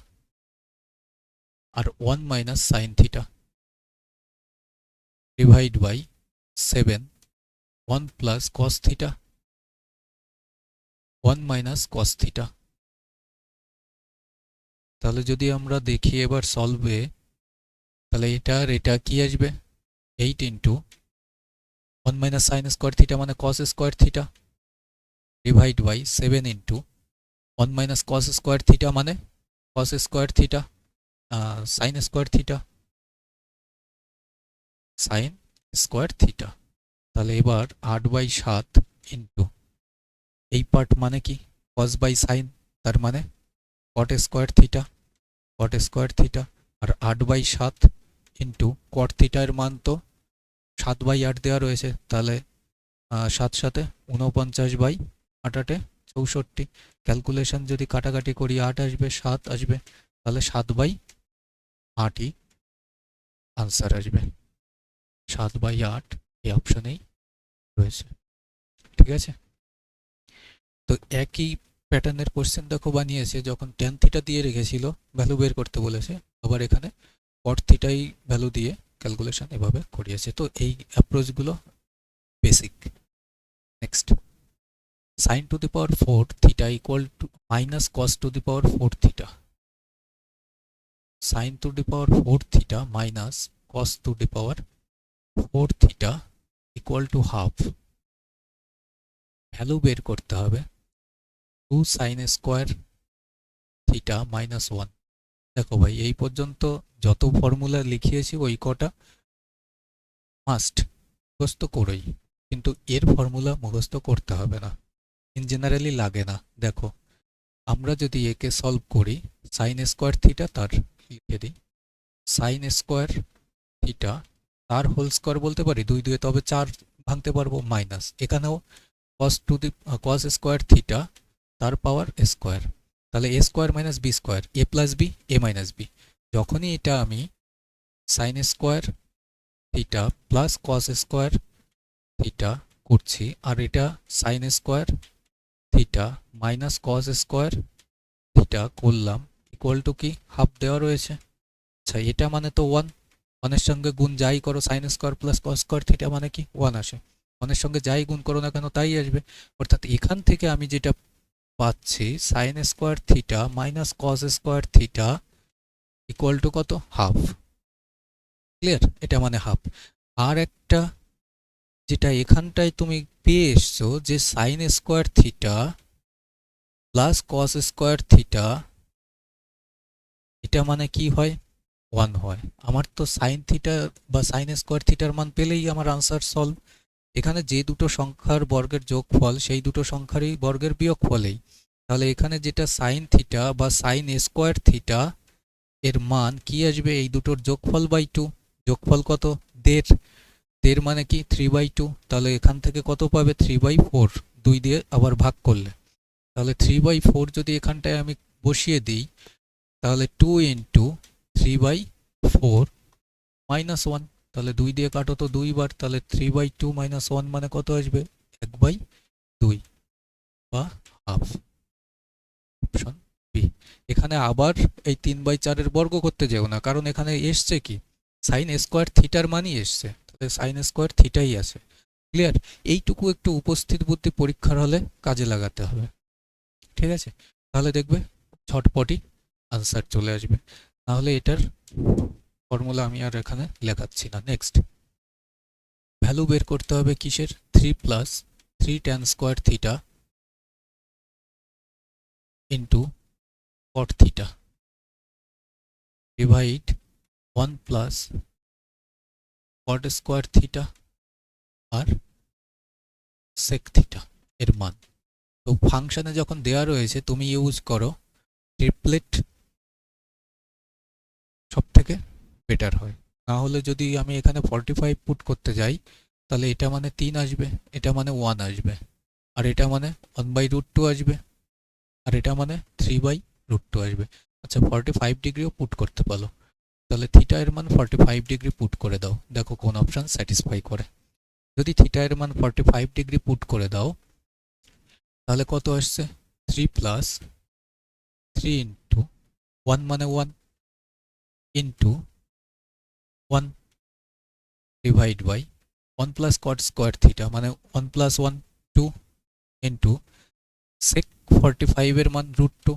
আর 1 minus sine theta divide by 7 1 plus cos theta 1 minus cos theta. তাহলে যদি আমরা দেখি এবার সলভে, তাহলে এটা আর এটা কি আসবে? 8 into 1 minus sine square theta মানে cos square theta divide by 7 into 1 minus cos square theta মানে cos square theta, sine square theta, sine square theta. তাহলে এবার 8/7 ইন্টু এই পার্ট মানে কি? কস বাই সাইন, তার মানে cot square theta, cot square theta. আর 8/7 ইন্টু কট থিটার মান তো 7/8 দেওয়া রয়েছে, তাহলে 7 7 49/8 8 64। ক্যালকুলেশন যদি কাটাকাটি করি 8 আসবে, 7 আসবে, তাহলে 7/8ই আনসার আসবে। 7/8 এই অপশনেই রয়েছে। ঠিক আছে, তো একই প্যাটার্নের কোশ্চেন দেখো বানিয়েছে, যখন ট্যান থিটা দিয়ে রেখেছিল ভ্যালু বের করতে বলেছে, আবার এখানে কট থিটাই ভ্যালু দিয়ে ক্যালকুলেশন এভাবে করিয়েছে। তো এই অ্যাপ্রোচগুলো basic. Next, sin to the power 4 theta equal to minus cos to the power 4 theta. Sin to the power 4 theta minus cos to the power 4 theta equal to half. Value বের করতে হবে 2 sin square theta minus 1। দেখো ভাই, এই পর্যন্ত যত formula লিখিয়েছি ওই কটা মাস্ট মুখস্থ করেই, কিন্তু এর ফর্মুলা মুখস্থ করতে হবে না, ইন জেনারেলি লাগে না। দেখো, আমরা যদি একে সলভ করি, সাইন স্কোয়ার থিটা তার লিখে দিই, সাইন স্কোয়ার থিটা তার হোল স্কোয়ার বলতে পারি, 2 2 তবে 4 ভাঙতে পারবো, মাইনাস এখানেও কস স্কোয়ার থিটা তার পাওয়ার স্কোয়ার, তাহলে এ square minus B square, A plus B A minus B. যখনই এটা আমি sign square theta plus cos square theta করছি, আর এটা sign square theta minus cos square theta করলাম, ইকুয়াল টু কি? হাফ দেওয়া রয়েছে। আচ্ছা, এটা মানে তো 1, 1-এর সঙ্গে গুণ যাই করো, sine square plus cos square theta মানে কি? 1 আসে। 1-এর সঙ্গে যাই গুণ করো না কেন তাই আসবে। অর্থাৎ এখান থেকে আমি যেটা পাচ্ছি, sign square theta minus cos square theta equal two কত? হাফ। ক্লিয়ার? এটা মানে হাফ। আর একটা যেটা এখানটায় তুমি পেয়ে এসছো যে sign square theta plus cos square theta, এটা মানে কি হয়? 1 হয়। আমার তো সাইন থিটা বা সাইন স্কোয়ার থিটার মান পেলেই আমার আনসার সলভ। এখানে যে দুটো সংখ্যার বর্গের যোগফল সেই দুটো সংখ্যারই বর্গের বিয়োগফলেই। তাহলে এখানে যেটা সাইন থিটা বা সাইন স্কোয়ার থিটা এর মান কি আসবে? এই দুটোর যোগফল বাই 2। যোগফল কত? 1.5। 1.5 মানে কি? 3/2। তাহলে এখান থেকে কত পাবে? 3/4। 2 দিয়ে আবার ভাগ করলে, তাহলে 3/4 যদি এখানটায় আমি বসিয়ে দিই, তাহলে 2 ইন্টু 3/4 মাইনাস 1। তাহলে 2 দিয়ে কাটো তো 2 বার, তাহলে 3/2 মাইনাস 1 মানে কত আসবে? 1/2 বা হাফ। Option B. এখানে আবার এই 3/4 এর বর্গ করতে যেও না, কারণ এখানে এসছে কি? সাইন স্কোয়ার থিটার মানই এসছে, তাহলে সাইন স্কোয়ার থিটাই আছে। ক্লিয়ার? এইটুকু একটু উপস্থিত বুদ্ধি পরীক্ষার হলে কাজে লাগাতে হবে। ঠিক আছে? তাহলে দেখবে ঝটপটই আনসার চলে আসবে। নাহলে এটার ফর্মুলা আমি আর এখানে লেখাচ্ছি না। নেক্সট, ভ্যালু বের করতে হবে কিসের? 3 plus 3 tan square theta into cot theta divide 1 plus cot square theta আর সেক থিটা এর মান। তো ফাংশনে যখন দেওয়া রয়েছে তুমি ইউজ করো ট্রিপলেট, সব থেকে বেটার হয়। না হলে যদি আমি এখানে 45 পুট করতে যাই, তাহলে এটা মানে 3 আসবে, এটা মানে 1 আসবে, আর এটা মানে 1/√2 আসবে, আর এটা মানে 3/√2 আসবে। আচ্ছা, 45 ডিগ্রিও পুট করতে পারো, তাহলে থিটা এর মান 45 ডিগ্রি পুট করে দাও, দেখো কোন অপশন স্যাটিসফাই করে। যদি থিটা এর মান 45 ডিগ্রি পুট করে দাও, তাহলে কত আসছে? 3 প্লাস 3 ইন্টু 1 মানে 1 into 1 divide by 1 plus cot square theta মানে 1 প্লাস 1 2 ইন্টু সেক 45 এর মান √2।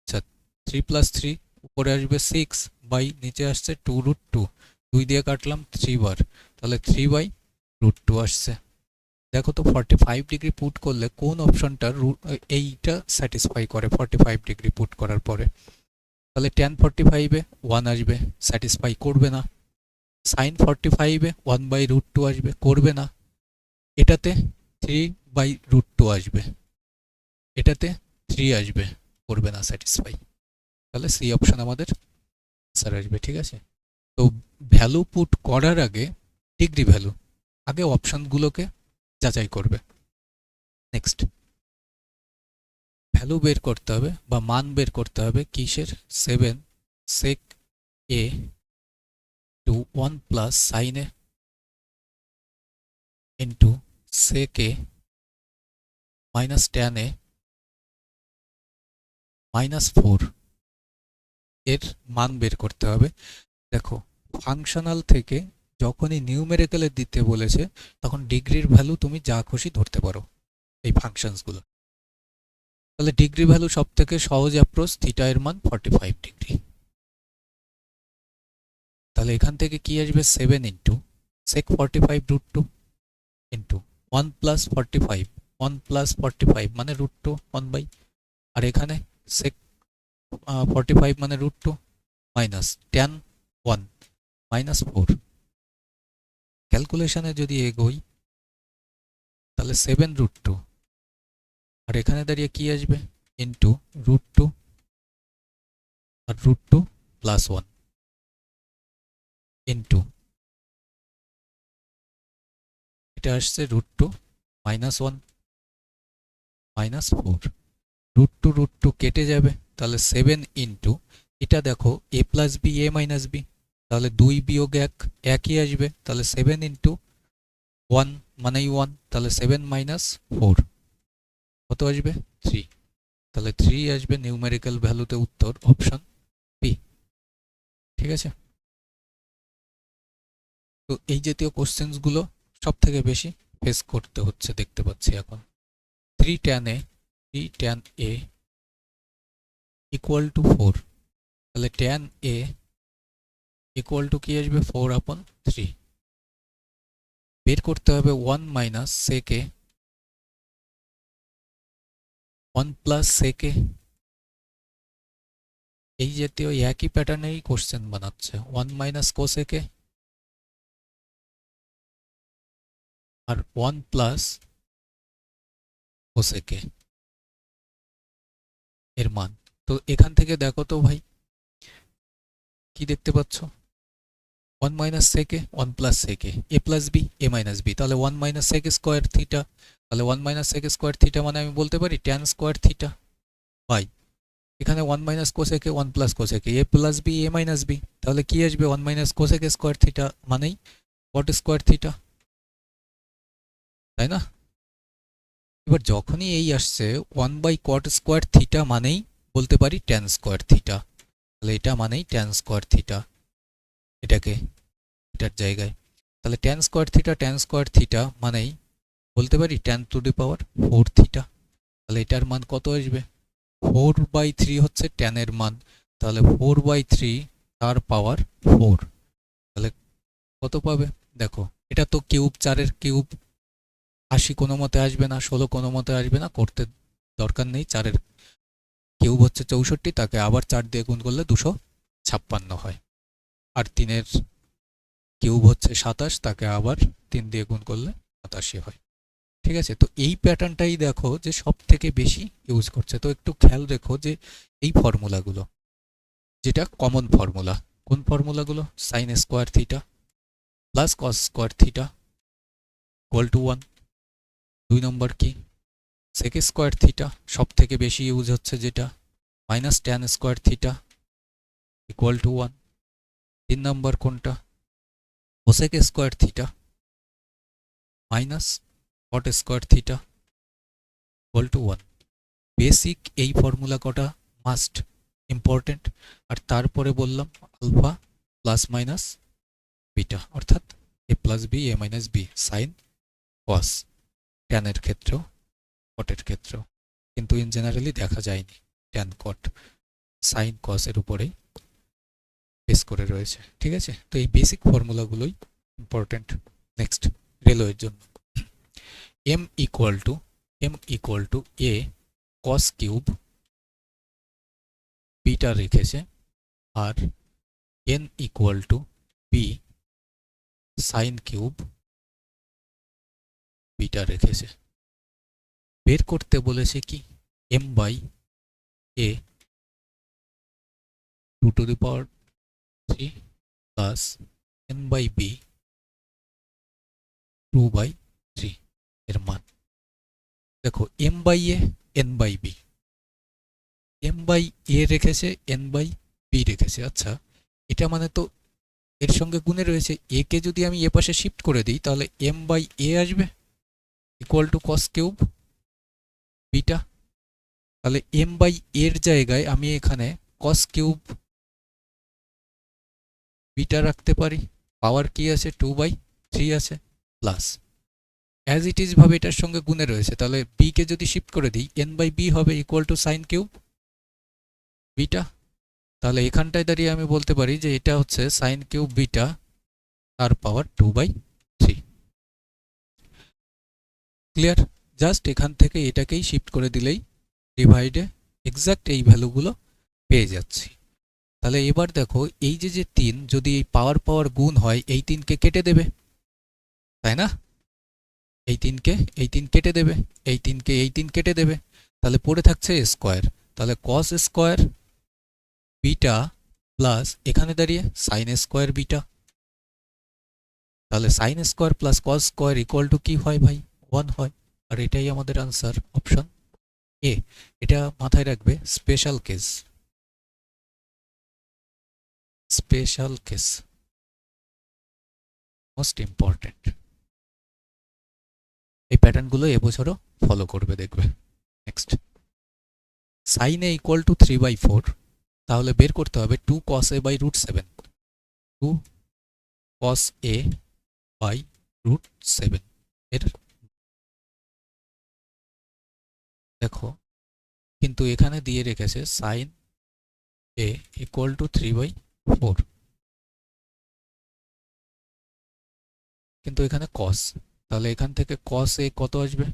আচ্ছা, 3 প্লাস 3 উপরে আসবে 6 বাই নিচে আসছে 2√2। 2 দিয়ে কাটলাম 3 বার, তাহলে 3/√2 আসছে। দেখো তো 45 ডিগ্রি পুট করলে কোন অপশনটা এইটা স্যাটিসফাই করে 45 ডিগ্রি পুট করার পরে? তাহলে tan 45 এ 1 আসবে, স্যাটিসফাই করবে না। সাইন 45 এ 1/√2 আসবে, করবে না। এটাতে 3/√2 আসবে, এটাতে 3 আসবে, করবে না, স্যাটিসফাই। তাহলে সি অপশন আমাদের আনসার আসবে। ঠিক আছে? তো ভ্যালু পুট করার আগে ডিগ্রি ভ্যালু, আগে অপশনগুলোকে যাচাই করবে। নেক্সট, ভ্যালু বের করতে হবে বা মান বের করতে হবে কিসের? 7 sec a to 1 plus sin a into sec a minus tan a minus 4 এর মান বের করতে হবে। দেখো, ফাংশনাল থেকে যখনই নিউমেরিক্যালে দিতে বলেছে, তখন ডিগ্রির ভ্যালু তুমি যা খুশি ধরতে পারো এই ফাংশনসগুলো। তাহলে ডিগ্রি ভ্যালু সব থেকে সহজ অ্যাপ্রোচ, থিটা এর মান 45 ডিগ্রি। তাহলে এখান থেকে কি আসবে? 7 into sec 45√2 into 1 plus 45, 1 plus 45 মানে √2 1 বাই, আর এখানে sec 45 মানে √2 মাইনাস tan 1 মাইনাস 4। ক্যালকুলেশনে যদি এগোই, তাহলে 7√2, আর এখানে দাঁড়িয়ে কি আসবে? ইন্টু √2 আর √2 প্লাস 1 ইন্টু এটা আসছে √2 মাইনাস 1 মাইনাস 4। √2 কেটে যাবে, তাহলে 7 ইন্টু এটা দেখো a plus B a minus B, তাহলে 2 বিয়োগ 1 একই আসবে, তাহলে 7 ইন্টু 1 মানেই 1, তাহলে 7 মাইনাস 4 কত আসবে? 3। তাহলে 3 আসবে নিউমেরিক্যাল ভ্যালুতে উত্তর, অপশন বি। ঠিক আছে? তো এই জাতীয় কোশ্চেন্সগুলো সব থেকে বেশি ফেস করতে হচ্ছে দেখতে পাচ্ছি এখন। 3 tan a ইকুয়াল টু 4, তাহলে tan a ইকুয়াল টু কি আসবে? 4/3। বের করতে হবে 1 মাইনাস সেকে 1 প্লাস সেকে। এই জাতীয় একই প্যাটার্নেরই কোশ্চেন বানাচ্ছে। 1 মাইনাস কোসেকে আর 1 প্লাস কোসেকে এর মান। তো এখান থেকে দেখো তো ভাই কি দেখতে পাচ্ছ, 1 মাইনাস সেকে 1 প্লাস সেকে এ plus B A minus B, তাহলে 1 মাইনাস সেক স্কোয়ার থিটা, তাহলে 1 মাইনাস সেক স্কোয়ার থিটা মানে আমি বলতে পারি ট্যান স্কোয়ার থিটা বাই এখানে 1 minus cosec 1 plus cosec A plus B A minus B, তাহলে কি আসবে 1 মাইনাস কোসেক স্কোয়ার থিটা মানেই কট স্কোয়ার থিটা, তাই না? এবার যখনই এই আসছে 1 বাই কট স্কোয়ার থিটা মানেই বলতে পারি ট্যান স্কোয়ার থিটা, তাহলে এটা মানেই ট্যান স্কোয়ার থিটা, এটাকে এটার জায়গায়, তাহলে ট্যান স্কোয়ার থিটা মানেই বলতে পারি tan two the power 4 theta, তাহলে এটার মান কত আসবে 4/3 হচ্ছে ট্যানের মান, তাহলে 4/3 তার পাওয়ার 4, তাহলে কত পাবে দেখো, এটা তো কিউব, 4-এর কিউব 80 কোনো মতে আসবে না, 16 কোনো মতে আসবে না, করতে দরকার নেই, 4-এর কিউব হচ্ছে 64, তাকে আবার 4 দিয়ে গুণ করলে 256 হয়, আর 3-এর কিউব হচ্ছে 27, তাকে আবার 3 দিয়ে গুণ করলে 87 হয়। ঠিক আছে, তো এই প্যাটার্নটাই দেখো যে সব থেকে বেশি ইউজ করছে, তো একটু খেয়াল রেখো যে এই ফর্মুলাগুলো, যেটা কমন ফর্মুলা, কোন ফর্মুলাগুলো, sine square theta plus cos square theta equal to 1, 2 number কি সেক স্কোয়ার থিটা, সব থেকে বেশি ইউজ হচ্ছে যেটা minus tan square theta equal to 1, 3 নম্বর কোনটা cosec square theta minus cot square theta equal to 1। Basic এই ফর্মুলা কটা must important, আর তারপরে বললাম আলফা প্লাস মাইনাস বিটা, অর্থাৎ এ plus B A minus B sign কস, ট্যানের ক্ষেত্রেও কটের ক্ষেত্রেও, কিন্তু ইন জেনারেলি দেখা যায়নি ট্যান কট সাইন কস এর উপরেই বেস করে রয়েছে। ঠিক আছে, তো এই বেসিক ফর্মুলাগুলোই ইম্পর্টেন্ট নেক্সট রেলওয়ের জন্য। M equal to A cos cube beta রেখেছে, আর N equal to B sine cube beta রেখেছে। বের করতে বলেছে কি M by A 2 to the power 3 plus N by B 2/3 এর মান। দেখো M by A N by B, M by A রেখেছে এন বাই বি রেখেছে, আচ্ছা এটা মানে তো এর সঙ্গে গুণে রয়েছে, এ কে যদি আমি এ পাশে শিফট করে দিই তাহলে এম বাই এ আসবে equal to cos cube beta, তাহলে এম বাই এর জায়গায় আমি এখানে কস কিউব বিটা রাখতে পারি, পাওয়ার কি আছে 2/3 আছে, প্লাস অ্যাজ ইট ইজ ভাবে এটার সঙ্গে গুণে রয়েছে, তাহলে বি কে যদি শিফট করে দিই এন বাই বি হবে equal to sign cube beta, তাহলে এখানটায় দাঁড়িয়ে আমি বলতে পারি যে এটা হচ্ছে সাইন কিউব বিটা তার পাওয়ার 2/3। ক্লিয়ার, জাস্ট এখান থেকে এটাকেই শিফট করে দিলেই ডিভাইডে এক্সাক্ট এই ভ্যালুগুলো পেয়ে যাচ্ছি। তাহলে এবার দেখো এই যে 3 যদি এই পাওয়ার গুণ হয় এই 3কে কেটে দেবে, তাই না, এই 3 কেটে দেবে, এই 3 কেটে দেবে, তাহলে পড়ে থাকছে স্কোয়ার, তাহলে কস স্কোয়ার বিটা প্লাস এখানে দাঁড়িয়ে সাইন স্কোয়ার বিটা, তাহলে sine square plus cos square equal to কি হয় ভাই 1 হয়, আর এটাই আমাদের আনসার অপশন এ। এটা মাথায় রাখবে, স্পেশাল কেস মোস্ট ইম্পর্টেন্ট, এই প্যাটার্নগুলো এবছরও ফলো করবে দেখবে। Next sine A equal to 3/4, তাহলে বের করতে হবে 2 cos a by root 7, 2 cos a by root 7 এর, দেখো কিন্তু এখানে দিয়ে রেখেছে সাইন এ ইকুয়াল টু 3/4, কিন্তু এখানে কস, তাহলে এখান থেকে কস এ কত আসবে?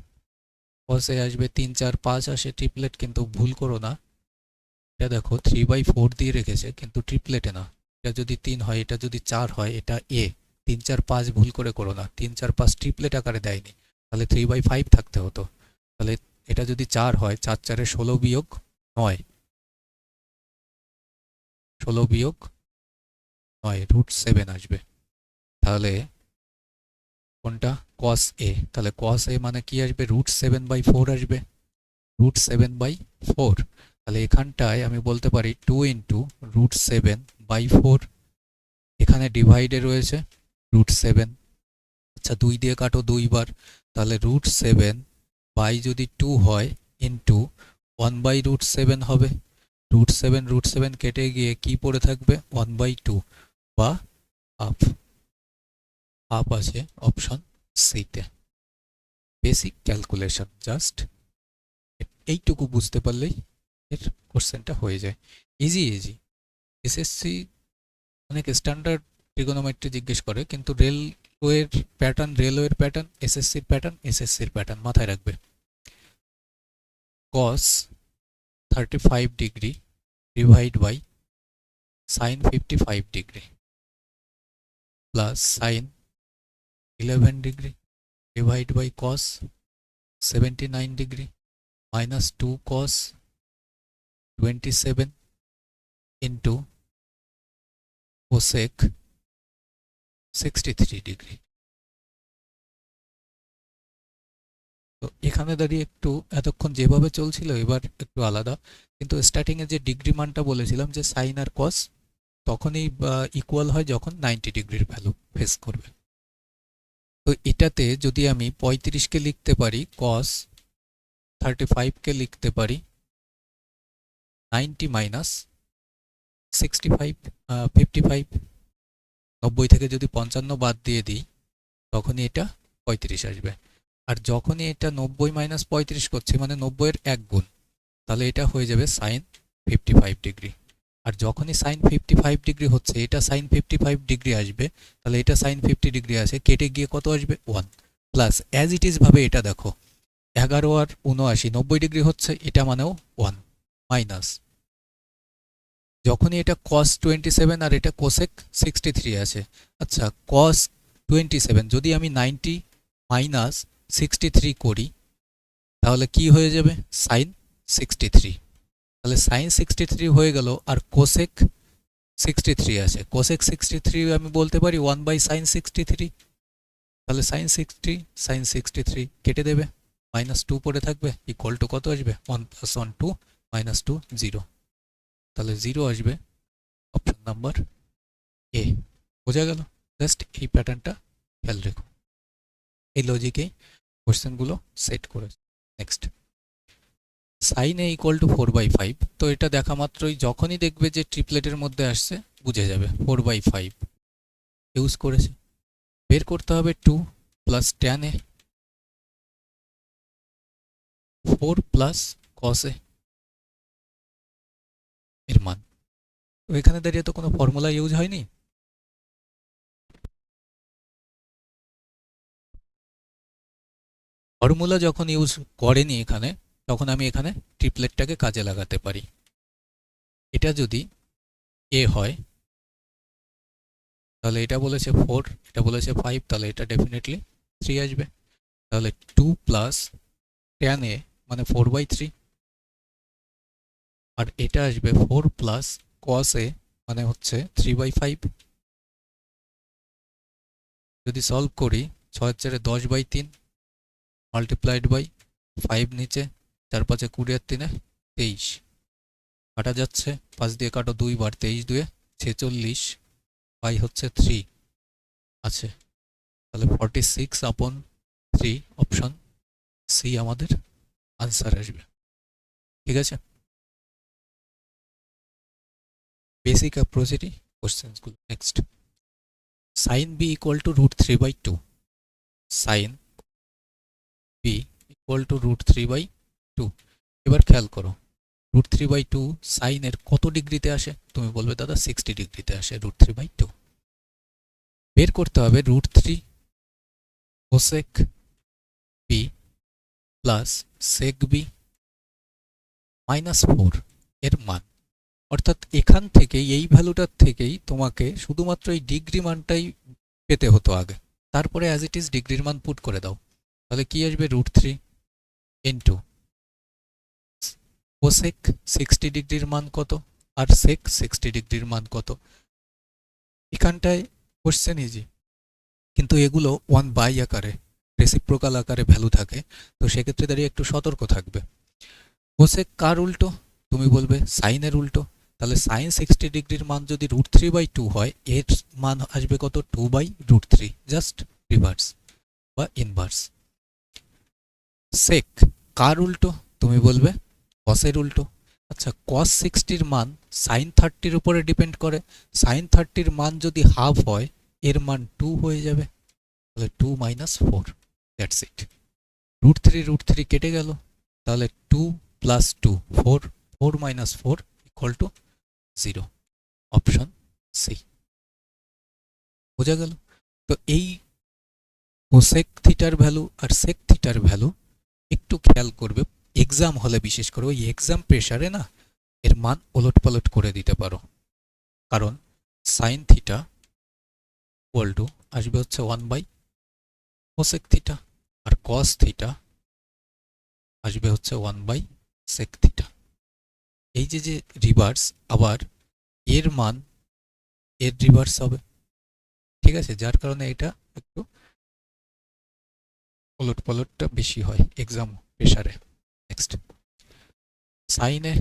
কস এ আসবে 3 4 5 আসে ট্রিপলেট, কিন্তু ভুল করো না, এটা দেখো 3/4 দিয়ে রেখেছে কিন্তু ট্রিপলেটে না। এটা যদি 3 হয়, এটা যদি 4 হয়, এটা এ। 3 4 5 ভুল করে করো না, 3 4 5 ট্রিপলেট আকারে দেয়নি, তাহলে 3/5 থাকতে হতো। তাহলে এটা যদি 4 হয়, 4 4 এ 16 বিয়োগ 9, 16 বিয়োগ 9 √7 আসবে। তাহলে কোনটা? কস এ। তাহলে কস এ মানে কি আসবে? √7/4 আসবে, √7/4। তাহলে এখানটায় আমি বলতে পারি 2 ইন্টু √7/4, এখানে ডিভাইডে রয়েছে √7। আচ্ছা 2 দিয়ে কাটো 2 বার, তাহলে √7 বাই যদি 2 হয় ইন্টু 1/√7 হবে। √7 কেটে গিয়ে কি পড়ে থাকবে? 1/2 বা হাফ। হাফ আছে অপশন সিতে। বেসিক ক্যালকুলেশন, জাস্ট এইটুকু বুঝতে পারলেই এর কোশ্চেনটা হয়ে যায়। Easy easy. এসএসসি অনেক স্ট্যান্ডার্ড ট্রিগোনোমেট্রি জিজ্ঞেস করে, কিন্তু রেলওয়ের প্যাটার্ন এসএসসির প্যাটার্ন, এসএসসির প্যাটার্ন মাথায় রাখবে। cos 35 degree divide by sin 55 degree plus sin 11 degree divide by cos 79 degree minus 2 cos 27 into cosec 63 degree. তো এখানে দাঁড়িয়ে একটু এতক্ষণ যেভাবে চলছিল এবার একটু আলাদা, কিন্তু স্টার্টিংয়ে যে ডিগ্রি মানটা বলেছিলাম যে সাইন আর কস তখনই ইকুয়াল হয় যখন 90 ডিগ্রির ভ্যালু ফেস করবে। তো এটাতে যদি আমি 35কে লিখতে পারি, cos 35কে লিখতে পারি 90 মাইনাস 65 55, 90 থেকে যদি 55 বাদ দিয়ে দিই তখনই এটা 35 আসবে। আর যখনই এটা 90 মাইনাস 35 করছে মানে 90 এর 1 গুণ, তাহলে এটা হয়ে যাবে সাইন 55 ডিগ্রি। আর যখনই সাইন 55 ডিগ্রি হচ্ছে, এটা সাইন 55 ডিগ্রি আসবে, তাহলে এটা সাইন 50 ডিগ্রি আসে, কেটে গিয়ে কত আসবে? 1 প্লাস অ্যাজ ইট ইজ ভাবে এটা দেখো 11 আর 79 90 ডিগ্রি হচ্ছে, এটা মানেও 1 মাইনাস যখনই এটা cos 27 আর এটা cosec 63 আছে। আচ্ছা cos 27 যদি আমি 90 মাইনাস 63 করি তাহলে কি হয়ে যাবে? সাইন 63। তাহলে সাইন 63 হয়ে গেল, আর কোসেক 63 আছে, কোসেক 63 আমি বলতে পারি 1/sin 63। তাহলে সাইন 63 কেটে দেবে, -2 পড়ে থাকবে, ইকুয়াল টু কত আসবে? 1 + 1 2 -2 0। তাহলে 0 আসবে অপশন নাম্বার এ। বোঝা গেল? জাস্ট এই প্যাটার্নটা খেয়াল রেখো, এই লজিকেই কোশ্চেনগুলো সেট করেছে। Next, sine A equal to 4/5। তো এটা দেখা মাত্রই যখনই দেখবে যে ট্রিপলেটের মধ্যে আসছে বুঝে যাবে 4/5 ইউজ করেছে। বের করতে হবে 2 প্লাস tan এ 4 প্লাস cos এ এর মান। তো এখানে দাঁড়িয়ে তো কোনো ফর্মুলা ইউজ হয়নি, ফর্মুলা যখন ইউজ করেনি এখানে, তখন আমি এখানে ট্রিপলেটটাকে কাজে লাগাতে পারি। এটা যদি এ হয় তাহলে এটা বলেছে 4, এটা বলেছে 5, তাহলে এটা ডেফিনেটলি 3 আসবে। তাহলে 2 প্লাস tan এ মানে 4/3, আর এটা আসবে 4 প্লাস cos এ মানে হচ্ছে 3/5। যদি সলভ করি 6 4 10/3 মাল্টিপ্লাইড বাই 5 নিচে, 4 5 20 আর 3 23, কাটা যাচ্ছে 5 দিয়ে কাটো 2 বার, 23 2 46 বাই হচ্ছে 3 আছে। তাহলে 46/3 অপশন সি আমাদের আনসার আসবে। ঠিক আছে, বেসিক অ্যাপ্রোচেরই কোশ্চেন্সগুলো। Next, sine B equal to √3/2, sine B equal to √3/2। এবার খেয়াল করো √3/2 সাইনের কত ডিগ্রিতে আসে? তুমি বলবে দাদা 60 ডিগ্রিতে আসে √3/2। বের করতে হবে √3 cosec B plus sec B -4 এর মান। অর্থাৎ এখান থেকেই এই ভ্যালুটার থেকেই তোমাকে শুধুমাত্র এই ডিগ্রি মানটাই পেতে হতো আগে, তারপরে অ্যাজ ইট ইজ ডিগ্রির মান পুট করে দাও। তাহলে কি আসবে √3 ইন্টু কোসেক 60 ডিগ্রির মান কত আর সেক 60 ডিগ্রির মান কত। এখানটায় কোশ্চেন ইজি, কিন্তু এগুলো 1/, আকারে রেসিপ্রোকাল আকারে ভ্যালু থাকে, তো সেক্ষেত্রে দাঁড়িয়ে একটু সতর্ক থাকবে। কোসেক কার উল্টো? তুমি বলবে সাইনের উল্টো। তাহলে সাইন 60 ডিগ্রির মান যদি √3/2 হয়, এর মান আসবে কত? 2/√3, জাস্ট রিভার্স বা ইনভার্স। সেক কার উল্টো? তুমি বলবে কসের উল্টো। আচ্ছা, cos 60-র মান সাইন 30-র উপরে ডিপেন্ড করে। সাইন 30-র মান যদি হাফ হয়, এর মান 2 হয়ে যাবে। তাহলে 2 - 4, দ্যাটস ইট। √3 কেটে গেল, তাহলে 2 + 2 4, 4 - 4 = 0। Option C. বোঝা গেল? তো এই কোসেক থিটার ভ্যালু আর সেক থিটার ভ্যালু একটু খেয়াল করবে, এক্সাম হলে বিশেষ করে ওই এক্সাম প্রেসারে না এর মান ওলটপালট করে দিতে পারো। কারণ সাইন থিটা আসবে হচ্ছে 1/কোসেক থিটা, আর কস থিটা আসবে হচ্ছে 1/সেক থিটা। এই যে রিভার্স, আবার এর মান এর রিভার্স হবে, ঠিক আছে? যার কারণে এটা একটু ওলটপালটটা বেশি হয় এক্সাম প্রেসারে। নেক্সট, সাইনে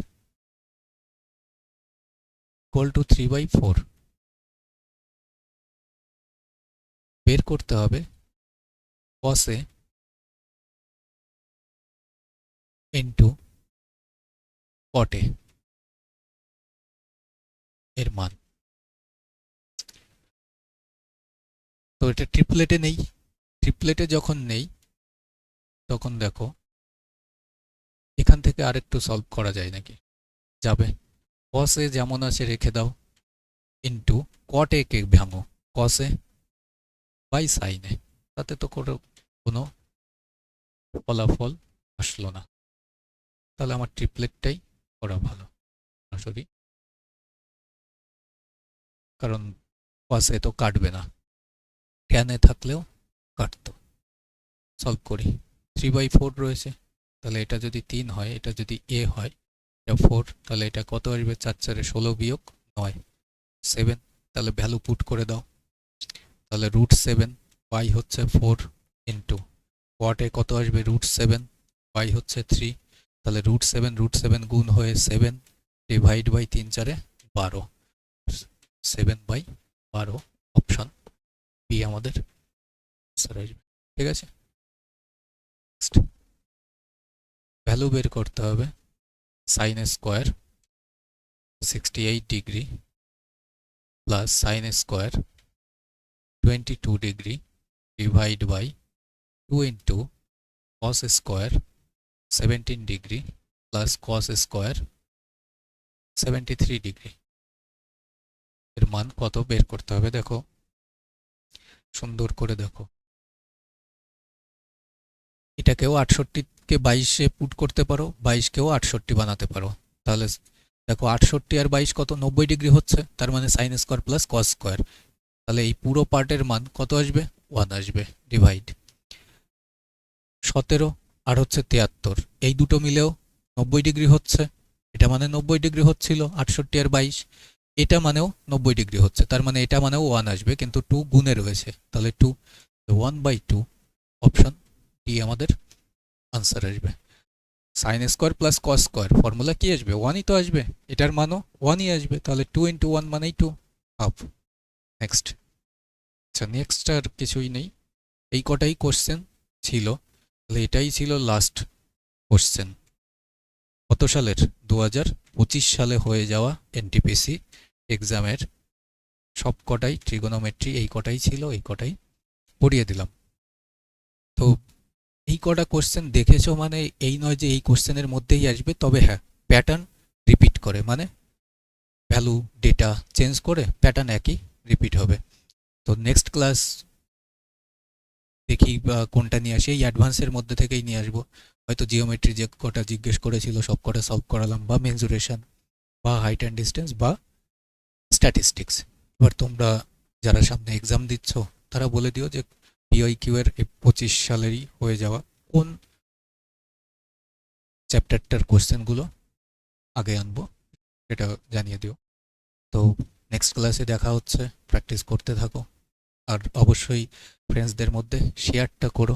=3/4 বের করতে হবে কসে ইন্টু কটে এর মান। তো এটা ট্রিপলেটে নেই। ট্রিপলেটে যখন নেই তখন দেখো এখান থেকে আরেকটু সলভ করা যায় নাকি। যাবে, কসে যেমন আছে রেখে দাও, ইন্টু কটে কে ভাঙো, কসে বাই সাইনে, তাতে তো কোনো ফলাফল আসলো না। তাহলে আমার ট্রিপলেটটাই করা ভালো সরাসরি, কারণ কসে তো কাটবে না, ট্যানে থাকলেও কাটতো। সলভ করি, 3/4 রয়েছে, তাহলে এটা যদি 3 হয়, এটা যদি এ হয়, এটা 4, তাহলে এটা কত আসবে? 4 × 4 = 16 বিয়োগ 9, 7। তাহলে ভ্যালু পুট করে দাও, তাহলে √7 বাই হচ্ছে 4 ইন্টু কটে কত আসবে? √7 বাই হচ্ছে 3, তাহলে √7 গুণ হয়ে 7 ডিভাইড বাই 3 × 4 = 12, 7/12। অপশন বি আমাদের আনসার আসবে, ঠিক আছে? ভ্যালু বের করতে হবে sine square 68 degree plus sine square 22 degree divide by 2 into cos square 17 degree plus cos square 73 degree. এর মান কত বের করতে হবে? দেখো, সুন্দর করে দেখো, এটাকেও 68-কে 22-এ পুট করতে পারো, 22-কেও 68 বানাতে পারো। তাহলে দেখো 68 আর 22 কত? 90 ডিগ্রি হচ্ছে, তার মানে sine square plus cos square. তাহলে এই পুরো পার্টের মান কত আসবে? 1 আসবে, ডিভাইড 17 আর হচ্ছে 73, এই দুটো মিলেও 90 ডিগ্রি হচ্ছে, এটা মানে 90 ডিগ্রি হচ্ছিল 68 আর 22, এটা মানেও 90 ডিগ্রি হচ্ছে, তার মানে এটা মানেও 1 আসবে, কিন্তু 2 গুণে রয়েছে, তাহলে 2, 1/2। অপশন ডি আমাদের আনসার আসবে। Sine square plus cos square formula কি আসবে? 1ই তো আসবে, এটার মানও 1ই আসবে, তাহলে 2 × 1 মানেই 2, হাফ। নেক্সট, আচ্ছা নেক্সট আর কিছুই নেই, এই কটাই কোশ্চেন ছিল, তাহলে এটাই ছিল লাস্ট কোশ্চেন। কত সালের? 2025 সালে হয়ে যাওয়া এনটিপিসি এক্সামের সব কটাই ট্রিগোনোমেট্রি, এই কটাই ছিল, এই কটাই পড়িয়ে দিলাম। তো এই কটা কোশ্চেন দেখেছো মানে এই নয় যে এই কোশ্চেনের মধ্যেই আসবে, তবে হ্যাঁ প্যাটার্ন রিপিট করে, মানে ভ্যালু ডেটা চেঞ্জ করে প্যাটার্ন একই রিপিট হবে। তো নেক্সট ক্লাস দেখি কোনটা নিয়ে আসি, এই অ্যাডভান্সের মধ্যে থেকেই নিয়ে আসবো। হয়তো জিওমেট্রি যে কটা জিজ্ঞেস করেছিল সব কটা সলভ করালাম, বা মেনজুরেশন, বা হাইট অ্যান্ড ডিস্টেন্স, বা স্ট্যাটিস্টিক্স। এবার তোমরা যারা সামনে এক্সাম দিচ্ছ তারা বলে দিও যে পিওইকিউ এর 25 সালেরই হয়ে যাওয়া কোন চ্যাপ্টারটার কোশ্চেনগুলো আগে আনবো এটা জানিয়ে দিও। তো নেক্সট ক্লাসে দেখা হচ্ছে, প্র্যাকটিস করতে থাকো, আর অবশ্যই ফ্রেন্ডসদের মধ্যে শেয়ারটা করো